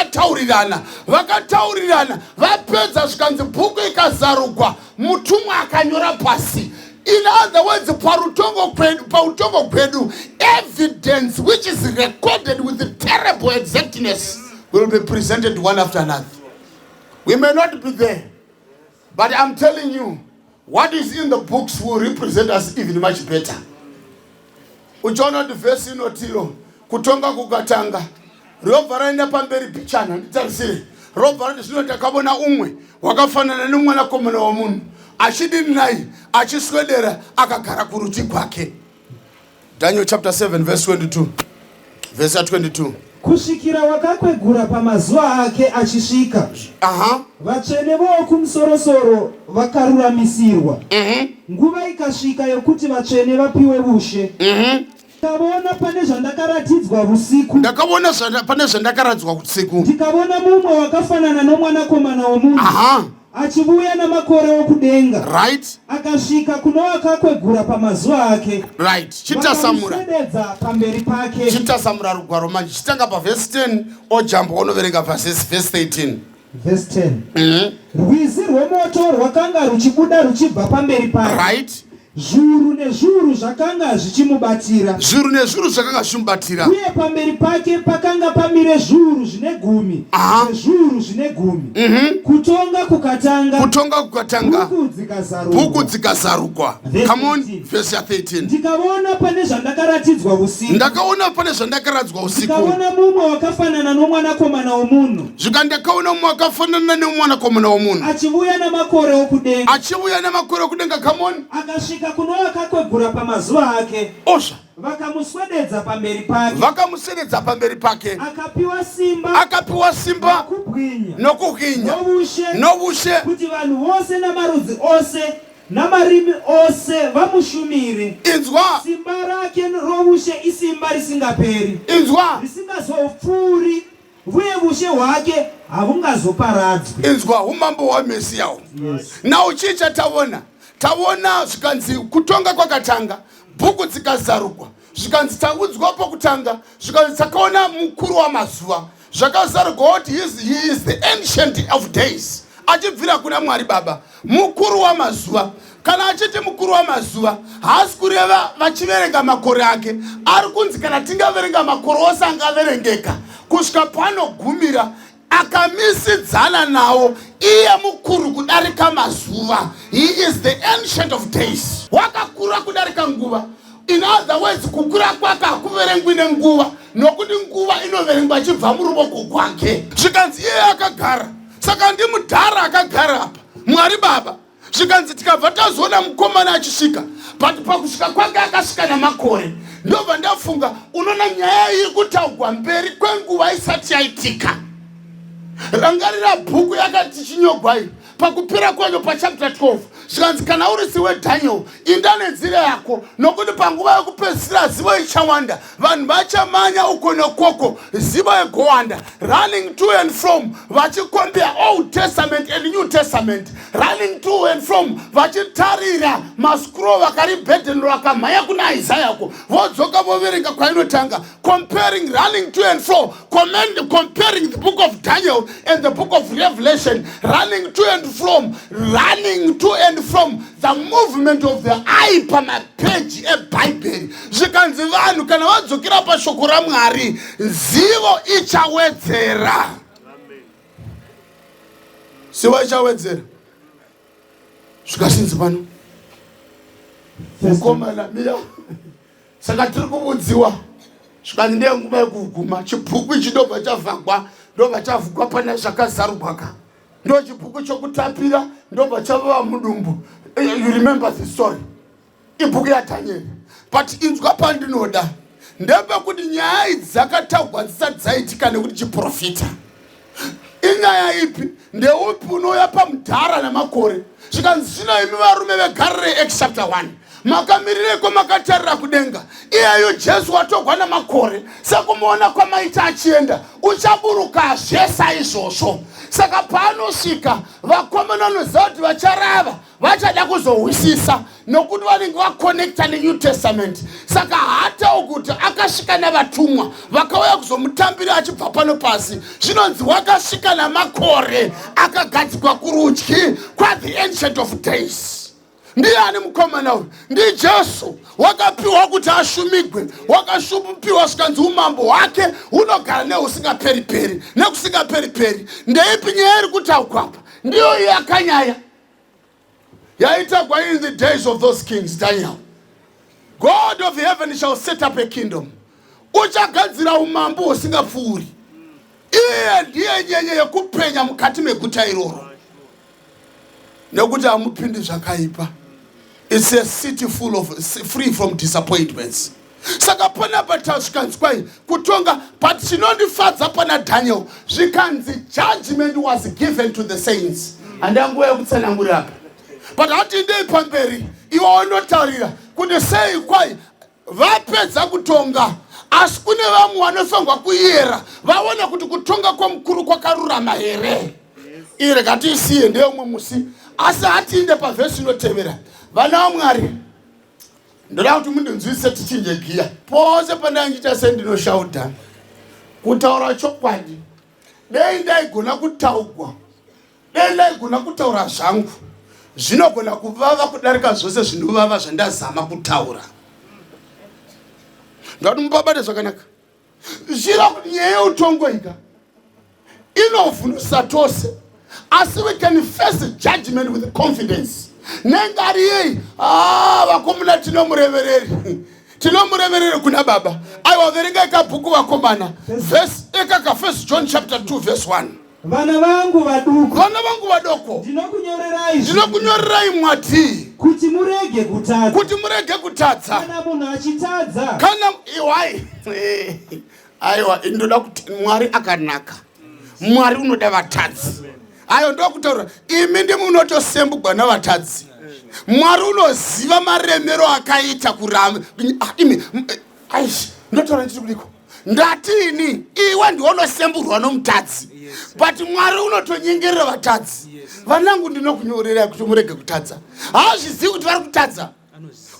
vakataurirana vapedza zvikanzi bhuku ikazarugwa mutumwa akanyora pasi. In other words, pautongo kwedu evidence which is recorded with the terrible exactness will be presented one after another. We may not be there, but I'm telling you, what is in the books will represent us even much better. Uchiona kuti vhesi inotiro kutonga kukatanga robva raenda pamberi pichana nditarisire robva rati zvino takabona umwe wakafanana nemwanakomana womunhu achidini naye achiswedera akagara kurudyi kwake. Daniel chapter 7 verse 22. Verse 22. Kusvikira wakakwegura pamazuva ake achisvika. Vatsvene vokumusoro-soro vakaruramisirwa. Nguva ikasvika yokuti vatsvene vapiwe ushe. Ndakaona pane zvandakaratidzwa usiku. Ndikaona mumwe wakafanana nomwanakomana womunhu. Achibuya namakore okudenga. Right. Akasvika kuno wakakwegura pamazuva ake. Right. Chitasamura. Pamberi pake. Chitasamura rugwaro manje. Chitanga pa verse 10 ojambo onoverenga verse 13. Verse 10. Rwizi rwemoto rwakanga ruchibuda ruchibva pamberi pake. Right. Zviuru nezviuru zvakanga zvichimubatira. Uye pamberi pake pakanga pamire zviuru zvine gumi. Zviuru zvine gumi. Kutonga kukatanga. Bhuku dzikazarugwa. Come on, verse 13. Ndikaona pane zvandakaratidzwa usiku. Ndikaona mumwe wakafanana nomwanakomana womunhu. Achibuya namakore okudenga. Come on. Akasvika kuno wakakwegura pamazuva ake. Osha. Vakamuswededza pamberi pake. Akapiwa simba. Nokubwinya. Noushe. Kuti vanhu vose namarudzi ose namarimi ose vamushumire. Inzwa. Simba rake rovushe isimba risingaperi. Inzwa. Risingazopfuuri. Vuye vushe hwake havungazoparadzwi. Inzwa umambo hwaMesiya. Na uchicha tawona zvikanzi kutonga kwakatanga, bhuku dzikazarurwa, zvikanzi taudzwa pokutanga, zvikanzi takaona mukuru wamazuva, zvakazarurwa kuti he is the ancient of days. Achibvira kuna Mwari Baba, mukuru wamazuva. Kana achiti mukuru wamazuva, haasi kureva vachiverenga makore ake, ari kunzi kana tingaverenga makore ose angaverengeka, kusvika panogumira akamisidzana nawo iye mukuru kudarika mazuva. He is the ancient of days. Wakakura kudarika nguva. In other words, kukura kwake hakuverengwi nenguva, nokuti nguva inoverengwa chibva muruoko kwake. Zvikanzi iye akagara, saka ndimudhara akagara apa, Mwari Baba. Zvikanzi tikabva tazoona mukomana achisvika, but pakusvika kwake akasvika namakore. Ndobva ndafunga, unoona nyaya iri kutaurwa mberi kwenguva isati yaitika. Rangarira bhuku yakati chinyogwai pakupera kwayo pachapter 12. Zvikanzi kana uri siwe Daniel, inda nenzira yako, nokuti panguva yekupedzisira zivo ichawanda, vanhu vachamanya uko nekoko, zivo igowanda, running to and from, vachikombera Old Testament and New Testament, running to and from, vachitarira mascroll vakaribhedhenura vakamhanya kuna Isaiah ko, vodzoka voverenga kwainotanga, comparing running to and from, comparing the book of Daniel and the book of Revelation, running to and from the movement of the eye pamapage eBhayibheri. Zvikanzi vanhu kana vadzokera pashoko raMwari, zivo ichawedzera. Zivo ichawedzera. Zvikasinzi pano. Mukomana miya. Saka tiri kuudziwa. Zvikanzi ndenguva yekuguma. Chibhuku ichi ndobva chavhagwa pana zvakazarurwa. Ndo chibhuku chokutapira, ndobva chava mudumbu. You remember the story. Ibhuku yaDaniel. But inzwa pandinoda, ndepekuti nyaya idzi dzakataurwa dzisati dzaitika nekuti chiprofita. Inyaya ipi? Ndeupi unouya pamudhara namakore? Zvikanzi zvino imi varume veGarireyi Acts chapter 1. Makamirireko makatarira kudenga. Iyeyo Jesu watogwa namakore, sekumuona kwamaita achienda, uchaburuka zvesa izvozvo. Saka paanosvika, vakomana vanoziva kuti vacharava, vachada kuzohwisisa, nokuti vanenge vakonekta neNew Testament. Saka hatauri kuti akasvika navatumwa, vakauya kuzomutambira achibva pano pasi. Zvinonzi wakasvika namakore, akagadzikwa kurudyi kwaThe Ancient of Days. Ndiani mukomana uyu? Ndi Jesu. Wakapiwa kuti ashumigwe, wakashupiwa zvikanzi umambo hwake hunogara nehusingaperiperi, nekusingaperiperi. Ndeipi nyaya iri kutaurwa apa? Ndiyo yakanyaya yaitagwa in the days of those kings. Daniel, God of heaven shall set up a kingdom. Uchagadzira umambo husingapfuuri. Iye ndiye nyenye yekupenya mukati meguta iroro, nekuti hamupindi zvakaipa. It's a city free from disappointments. Saka panapa tasvikanzi kwai kutonga, but chinondifadza pana Daniel, zvikanzi judgment was given to the saints. Handanguva yekutsanangura apa. But hatindei pamberi, iwe wanotaurira kuti sei kwai vapedza kutonga, asi kune vamwe vanofanirwa kuyera vaona kuti kutonga kwamukuru kwakarurama here. Irega tisiye ndeumwe musi, asi hatiinde pavhesi inotevera. Vana vaMwari, ndoda kuti mundinzwise tichinje giya. Pose pandandiita sendinoshauta, kutaura chokwadi, dei ndaigona kutaurwa, dei ndaigona kutaura zvangu, zvinogona kuvava kudarika zvose zvinovava zvandazama kutaura. Ndati mubabate zvakanaka. Zvira kuti nyaya yeutongo ika inovhundusa tose, asi we can face judgment with confidence. Nengari yei, vakomana tinomurevereri kuna Baba. Aiwa verenga ikabhuku vakomana, ekaka 1 John chapter 2 verse 1. Vana vangu vadoko, ndinokunyorerai mwati kuti murege kutadza. Kana munhu achitadza, kana iwai aiwa, ndoda kuti Mwari akanaka. Mwari unoda vatadzi. Ayo ndokutaura, imi ndimi munotosembugwa navatadzi. Mwari unoziva maremero akaita kuramba. Aish, ndotaura ndikuliko. Ndatini, iwe ndiwe unosemburwa nomutadzi. But Mwari unotonyengerera vatadzi. Vanangu ndinokunyorera kuti murege kutadza. Hazvizivi kuti vari kutadza.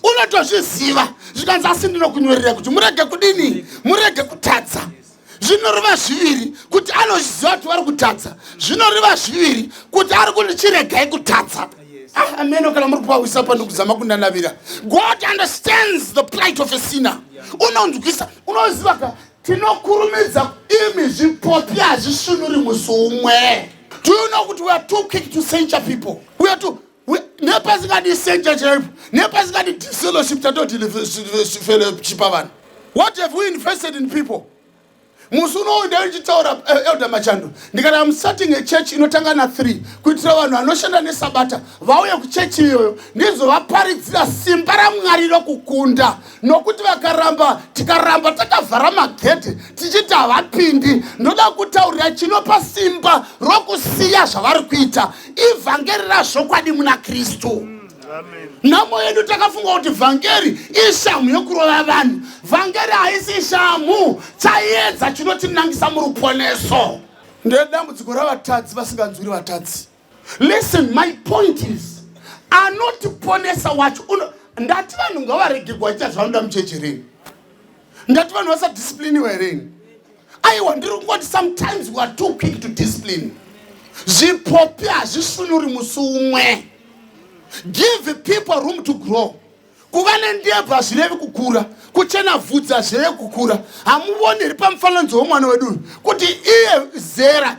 Unotozviziva. Zvikanzi asi ndinokunyorera kuti murege kudini? Murege kutadza. Zvinoreva zviviri kuti anozviziva kuti vari kutadza. Zvinoreva zviviri kuti ari kuti chiregai kutadza. Ameno kana muri kuwisa pandokuzama kundanavira. God understands the plight of a sinner. Unonzwisa, unoziva ka tinokurumidza imi zvipopi hazvisvinuri musi umwe. Do you know that we are too quick to censure people? We are too. Nepa zingadi censure chaipo. Nepa zingadi fellowship fellowship avanhu. What have we invested in people? Musuno ndachitaura Elder Machando. Ndikati I'm starting a church inotanga na 3 kuitira vanhu vanoshanda nesabata vauye kuchechi iyoyo ndizovaparidzira simba raMwari rokukunda nokuti vakaramba tikaramba takavhara magedhe tichiti havapindi. Ndoda kutaurira chinopa simba rokusiya zvavari kuita ivhangeri razvokwadi muna Kristu. Nhamo yedu takafunga kuti vhangeri ishamu yokurova vanhu. Vhangeri haisi shamu chaedza chinotinangisa muruponeso. Ndedambudziko ravatadzi vasinganzwiri vatadzi. Listen, my point is anotiponesa wacho. Ndati vanhu ngavarege kuita zvavanoda muchechi reni. Ndati vanhu vasadiscipliniwe reni. Aiwa ndiri kungoti sometimes we are too quick to discipline. Zvipopi hazvisvinuri musi umwe. Give people room to grow. Kuva nendebvu hazvirevi kukura. Kuchena vhudzi hazvirevi kukura. Hamuoneri pamufananidzo womwana wedu kuti iye zera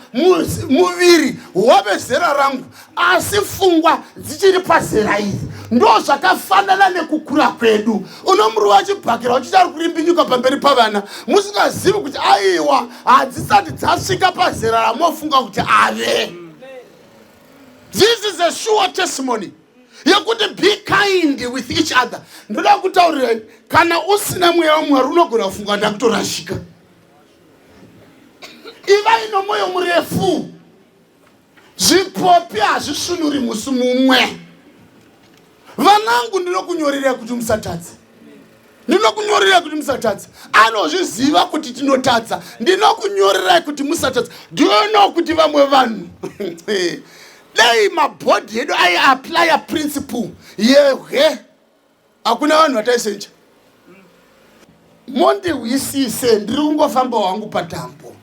muviri wave zera rangu asi pfungwa dzichiri pazera iri. Ndo zvakafanana nekukura kwedu. Unomuruva achibhakira uchiti ari kurimbinyuka pamberi pavana musingazivi kuti aiwa hadzisati dzasvika pazera ramofunga kuti ave. This is a sure testimony. Yekuti be kind with each other. Ndoda kutaurira kana usina mweya waMwari unogona kufunga ndakutorashika. Iva ino moyo murefu. Zvipopi hazvisvinuri musi mumwe. Vanangu ndinokunyorera kuti musatadze. Ndinokunyorera kuti musatadze. Anozviziva kuti tinotadza. Ndinokunyorera kuti musatadze. Do you know kuti vamwe vanhu dai mabhodhi yedu apply a principle yehe hakuna vanhu vataisenja. Mondiwisise ndiri kungofamba wangu patambo.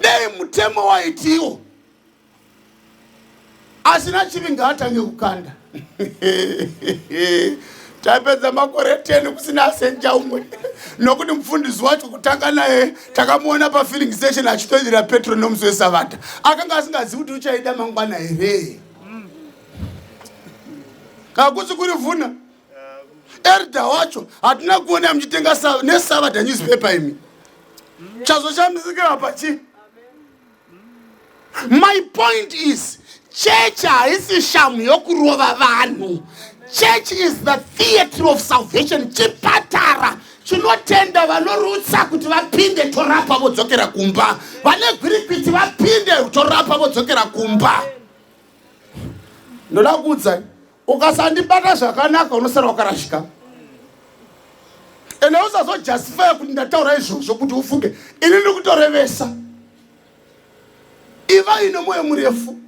Dai mutemo waitiwo asina chivi ngaatange kukanda. Tapedza makore 10 kusina asenja umwe. Nokuti mufundisi wacho kutanga naye takamuona pa filling station achitodzera petrol nomusi weSavata. Akanga asingazivi kuti uchaida mangwana here. Kakusi kuri vhuna. Elder wacho hatina kuona muchitenga neSavata newspaper imi. Chazo chamuzikira pachi. My point is church haisi shamu yokurova vanhu. Church is the theater of salvation. Chipatara chinotenda vanorutsa kuti vapinde torapa vodzokera kumba. Vane gwirikwiti vapinde torapa vodzokera kumba. Ndoda kuudza ukasandibata zvakanaka unosara wakarashika. Ene usazojustify kuti ndataura izvozvo kuti ufunge ini ndiri kutorevesa. Iva ino moyo murefu.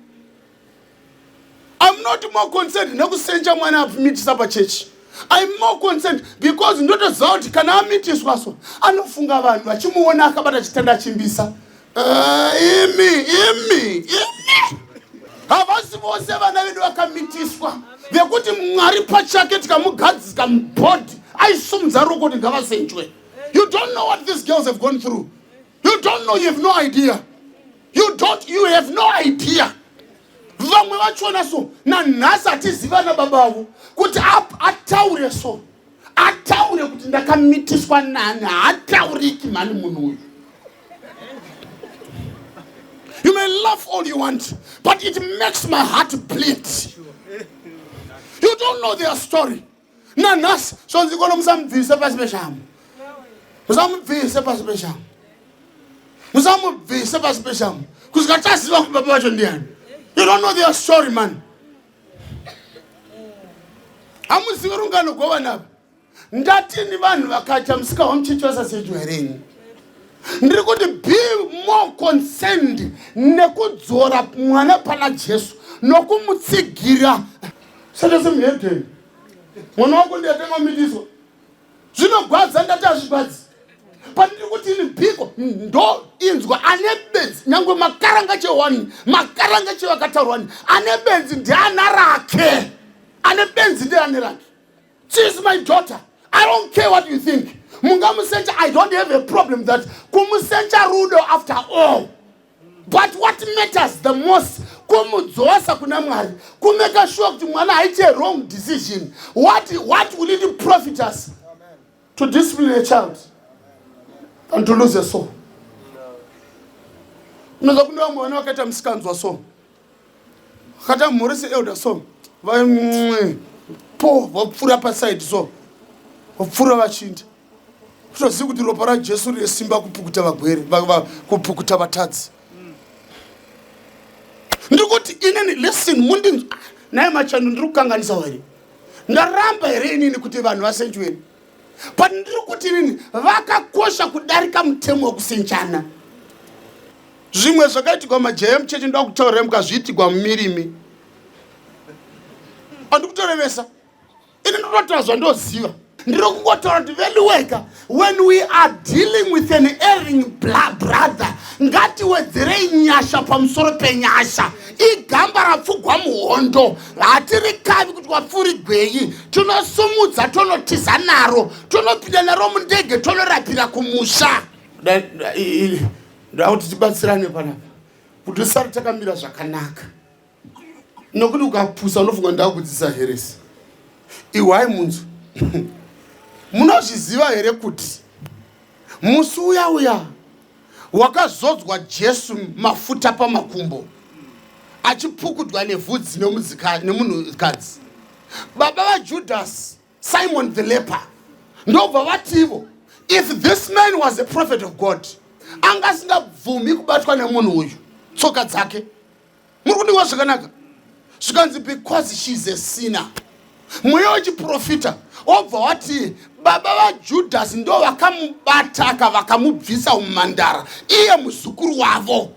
I'm not more concerned nekusenja mwana apumitisa pachurch. I'm more concerned because ndotoziva kuti kana amitiswa so anofunga vanhu vachimuona akabata chitenda chimbisa. Imi. Havasi vose vana vedu vakamitiswa. Vekuti Mwari pachake tikamugadzika mubhodhi aisumudza ruoko kuti ngavasenjwe. You don't know what these girls have gone through. You don't know, you have no idea. You have no idea. Vamwe vachona so nanhasi atiziva nababa avo kuti ataure so ataure kuti ndakamitiswa nani hatauriki mani munhu uyu. You may laugh all you want, but it makes my heart bleed. You don't know their story. Nanhasi so nzikona musamubvise pasi peshamu. Musamubvise pasi peshamu. Musamubvise pasi peshamu. Kusika taziva kuti baba vacho ndiani. You don't know their story, man. Hamuzivi rungano govana. Ndatini vanhu vakacha musika wamuchichosa sedu hereni. Ndiri kuti be more concerned nekudzora mwana pana Jesu nokumutsigira. Saka semuhedheni. Mwana wako ndiyatenga midiswa. Zvinogwadza ndati hazvigwadzi. Pandiri kuti ini bhiko ndo inzwa ane benzi nyangwe makaranga chewani makaranga chewakatarwani ane benzi ndiana rake. Ane benzi ndiane rake. She is my daughter. I don't care what you think. Mungamusencha, I don't have a problem that kumusencha rudo after all. But what matters the most, kumudzosa kuna Mwari, kumeka sure kuti mwana haite a wrong decision. What will it profit us? To discipline a child and to lose a soul. Unoza kuna mwana wakaita msikanzwa so. Kata murisi elder so. Po vapfura paside so. Vapfura vachinda. Kutoziva kuti ropa raJesu resimba kupukuta vagwere, kupukuta vatadzi. Ndikuti inini listen mundi naye machando ndiri kukanganisa here. Ndaramba here inini kuti vanhu vasenjweni. But ndiri kuti inini vakakosha kudarika mutemo wekusenjana. Zvimwe zvakaitika majaya mucheche ndoda kutaurira mukazviitigwa mumirimi. Andikutorevesa. Ini ndinotazva ndoziva. Ndiri kungotaura kuti veliweka when we are dealing with an erring brother ngatiwedzerei nyasha pamusoro penyasha. Igamba rapfugwa muhondo hatiri kavi kuti wapfuri gweyi tunosumudza tonotiza naro tonopinda naro mundege tonorapira kumusha. Ndauti tibatsirane panapa kuti usari takamira zvakanaka nokuti ukapusa unofunga ndakudzidzisa heresi. Iwai munzu munozviziva here kuti musi uya wakazodzwa Jesu mafuta pamakumbo achipukudwa nevhudzi nemunhukadzi. Baba vaJudas, Simon the leper, ndobva vativo if this man was a prophet of God angasingabvumi kubatwa nemunhu uyu tsoka dzake. Muri kundiwa zvakanaka? Zvikanzi because she is a sinner. Mweya wechiprofita obva wati baba vaJudas ndo vakamubata vakamubvisa mumandara iye muzukuru wavo.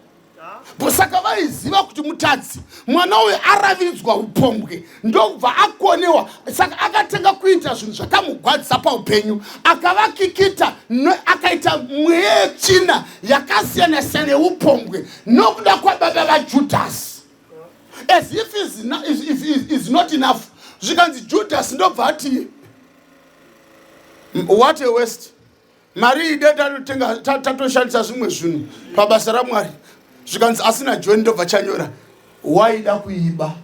Saka vaiziva kuti mutadzi mwana uyu aravidzwa upombwe ndobva akonewa. Saka akatenga kuita zvinhu zvakamugwadzisa paupenyu akavakikita akaita mweya yechina yakasiyana siyana yeupombwe nokuda kwababa vaJudas. As if is not enough. Zvikanzi Judas ndobva ati what a waste. Mari ide tatoshandisa zvimwe zvinhu pabasa raMwari. Zvikanzi asina John ndobva chanyora waida kuiba.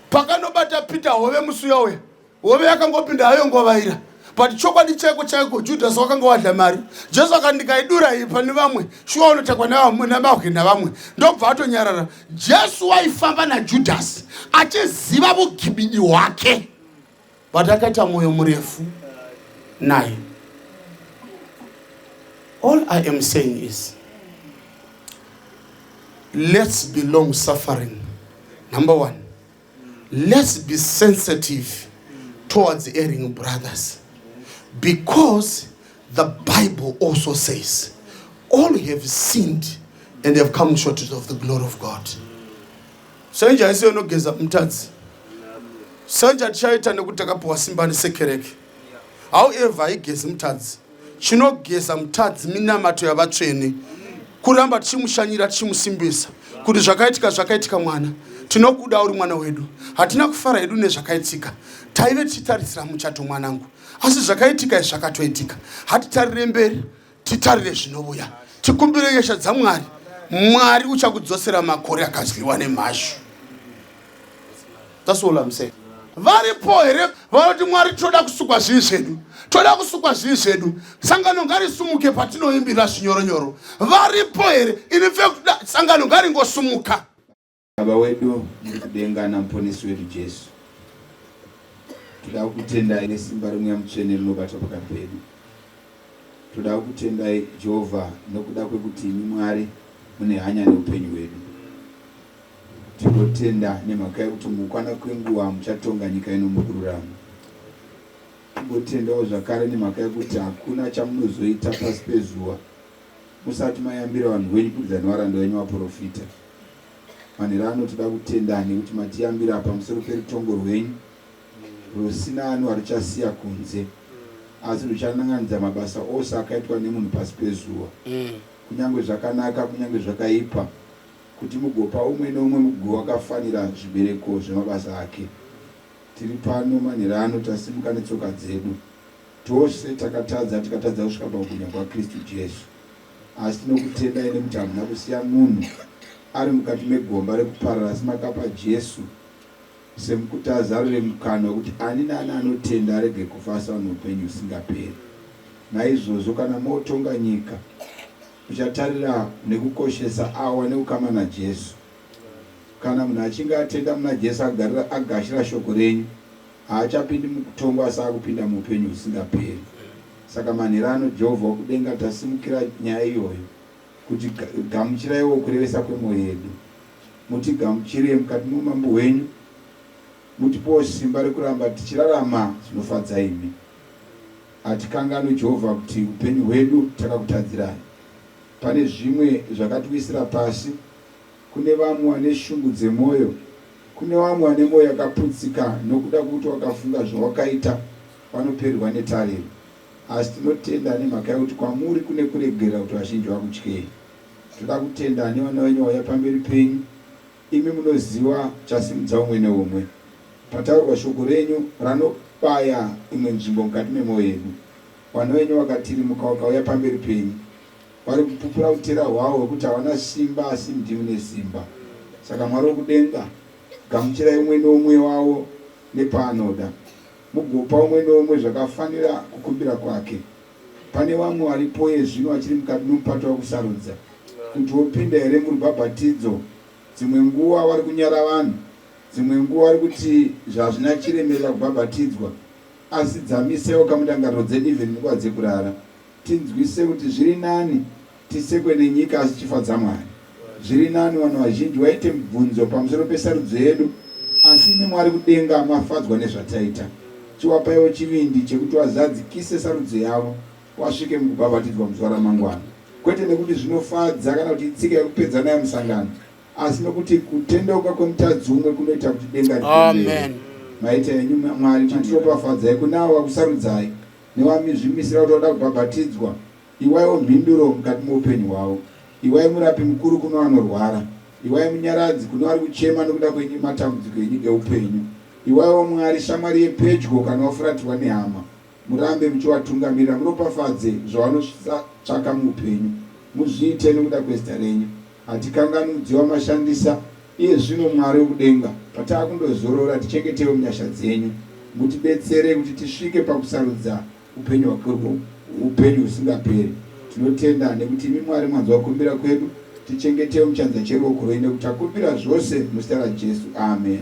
Pakanobata Peter hove musuya uya hove yakangopinda hayo ngovaira. But chokwadi chaiko Judas wakanga wadla mari. Jesu akandikaidura iyi pane vamwe shuwa unotakwa navamwe navahwenda vamwe ndobva atonyarara. Jesu waifamba naJudas achiziva bugibidi hwake but akaita mwoyo murefu naye. All I am saying is let's be long suffering. Number one, let's be sensitive towards erring brothers. Because the Bible also says, all have sinned and have come short of the glory of God. Sanja isiyo nogeza mtadzi. Sanja chaita nekutakapuwa simbani sekereke. However, igezi mtadzi. Chinogeza mtadzi minamato ya vatsvene. Kuramba tichimushanyira tichimusimbisa. Kuti zvakaitika mwana. Tinokuda uri mwana wedu. Hatina kufara hedu nezvakaitika. Taive tichitarisira muchato mwanangu. Asi zvakaitika zvakatoitika. Hatitarire mberi, titarire zvinouya. Tikumbire nyasha dzaMwari. Mwari uchakudzosera makore akadyiwa nemhashu. That's all I'm saying. Varipo here vanoti Mwari toda kusukwa zvinhu zvedu. Toda kusukwa zvinhu zvedu. Sangano ngarisumuke patinoimbira zvinyoronyoro. Varipo here in fact sangano ngaringosumuka. Baba wedu mukudenga na mponesi wedu Jesu. Toda kutenda nesimba rimwe mutsvene rinobata pakati pedu. Toda kutenda Jehovha nokuda kwekuti imi Mwari mune hanya neupenyu hwedu. Tinotenda nemhaka yekuti mukwana kwenguva muchatonga nyika ino mukururama. Tingotendawo zvakare nemhaka yekuti hakuna chamunozoita pasi pezuva musati mayambira vanhu venyu kudzana varanda venyu vaprofita. Manherano toda kutenda nekuti matiyambira pamusoro perutongo rwenyu rusina anhu arichasiya kunze, asi ruchananganidza mabasa ose akaitwa nemunhu pasi pezuva, kunyange zvakanaka kunyange zvakaipa, kuti mugopa umwe neumwe mugo wakafanira zvibereko zvemabasa ake. Tiri pano manherano tasimuka netsoka dzedu, tose takatadza kusvika pakubwinya kwaKristu Jesu, asi tinokutendai nekuti hamuna kusiya munhu ari mukati megomba rekuparara, asi makapa Jesu semukuti azarure mukana wekuti ani naani anotenda arege kufa asa noupenyu husingaperi. Naizvozvo kana motonga nyika uchatarira nekukoshesa awa neukama naJesu. Kana munhu achinge atenda muna Jesu agashira shoko renyu, haachapindi mukutongwa asi akupinda muupenyu husingaperi. Saka manherano Jehovha wokudenga tasimukira nyaya iyoyo kuti gamuchiraiwo kurevesa kwemwoyo yedu. Mutigamuchire mukati momambo wenyu, mutipowo simba rekuramba tichirarama zvinofadza imi. Hatikanganwi Jehovha kuti upenyu hwedu takakutadzirai. Pane zvimwe zvakatiwisira pasi. Kune vamwe vane shungu dzemwoyo, kune vamwe vane mwoyo yakaputsika nokuda kuti wakafunga zvawakaita vanopererwa netariro. Asi tinotenda nemhaka yekuti kwamuri kune kuregerera kuti vazhinji vakutyei. Toda kutenda nevana venyu vauya pamberi penyu, imi munoziva chasimudza umwe neumwe. Pataurwa shoko renyu ranobaya imwe nzvimbo mukati memwoyo yedu, vana venyu vakatirimuka vakauya pamberi penyu, vari kupupura utera hwavo hwekuti havana simba asi ndimi nesimba. Saka Mwari wokudenga, gamuchirai umwe neumwe wavo nepaanoda, mugopa umwe neumwe zvakafanira kukumbira kwake. Pane vamwe varipo zvino vachiri mukati nomupato wakusarudza kuti wopinda here murubhabhatidzo. Dzimwe nguva vari kunyara vanhu, dzimwe nguva vari kuti zvazvina chiremerera kubhabhatidzwa, asi dzamisewo kamutangariro dzedu even nguva dzekurara. Tinzwise kuti zviri nani tisekwe nenyika asi chifadza Mwari. Zviri nani vanhu vazhinji vaite mibvunzo pamusoro pesarudzo yedu, asi imi Mwari kudenga mafadzwa nezvataita. Chiwapaiwo chivindi chekuti wazadzikise sarudzo yavo wasvike mukubhabhatidzwa muzuva ramangwana. Kwete nekuti zvinofadza kana kuti itsika yekupedza nayo musangano, asi nokuti kutendeuka kwemutadzi umwe kunoita kuti denga ripembere. Maita enyu Mwari chitiropafadzai kunavo vakusarudzai nevamizvimisira kuti vada kubhabhatidzwa. Iwaiwo mhinduro mukati muupenyu hwavo. Iwai murapi mukuru kuno vanorwara. Iwai munyaradzi kuno vari kuchema nokuda kwematambudziko enyika yeupenyu. Iwaiwo Mwari shamwari yepedyo kana wafuratirwa nehama. Murambe muchivatungamirira, muropafadze zvavanotsvaka muupenyu. Muzviite nokuda kwezita renyu. Hatikanganwi mudziyo wamashandisa iye zvino Mwari wokudenga. Patakundozorora tichengetewo munyasha dzenyu. Mutidetsere kuti tisvike pakusarudza upenyu husingaperi. Tinotenda nekuti imi Mwari mwanzwa kukumbira kwedu, tichengetewo muchanza cheruoko rwenyu nekuti takumbira zvose muzita raJesu. Amen.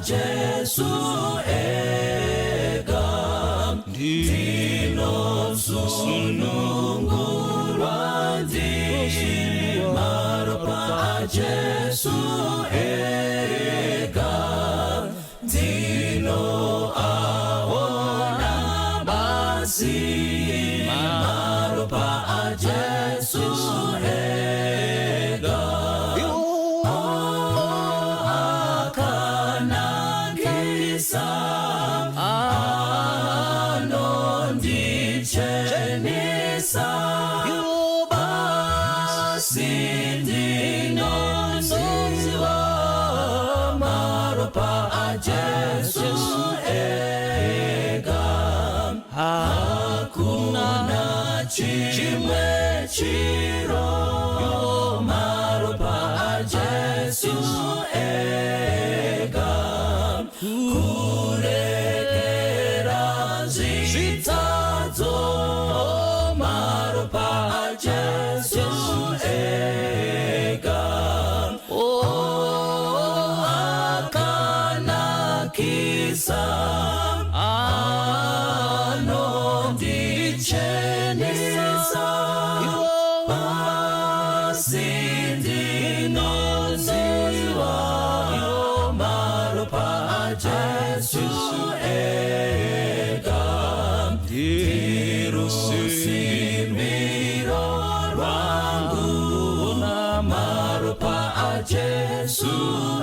Jesu ega ndino sunungurwa ndi maropa Jesu ega ndino aona basi maropa Jesu ega Sindino Maropa Jesu ega, hakuna chimwe chiro, maropa a Jesu ega, kurekera zvitadzo, maropa a Jesu ega, akanakisa anondichenesa, pasi ndinoziva, maropa a Jesu ega, ndirusimiro rwangu, maropa a Jesu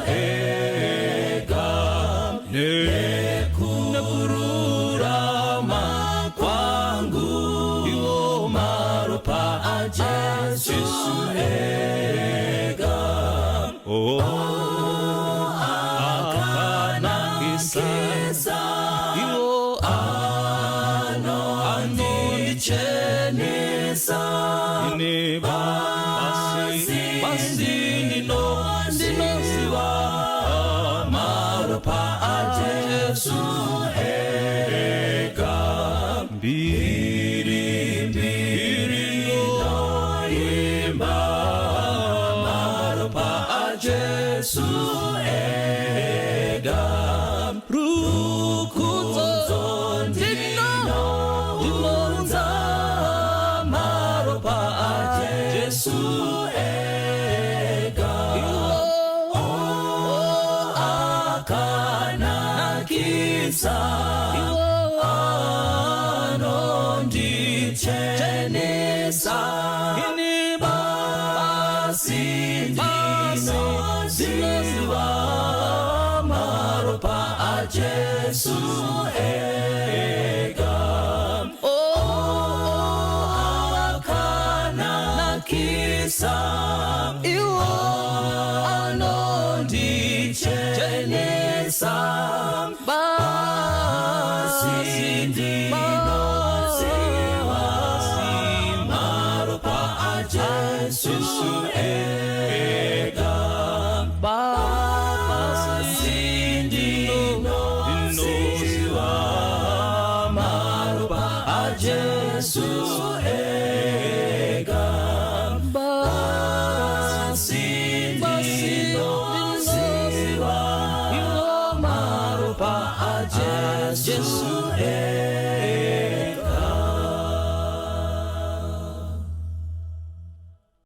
ega, nekururama kwangu, maropa a Jesu ega, akanakisa anondichenesa, basi ndinoziva, maropa a Jesu ega, mbiri noimba, maropa a Jesu ega, rukudzo ndinonza, maropa a Jesu ega, akanakisa anondichenesa, basi ndinoziva, maropa a Jesu ega, akanakisa anondichenesa, basi ndinoziva, maropa a Jesu ega, basi ndinoziva, maropa a Jesu ega, basi ndinoziva, maropa a Jesu ega.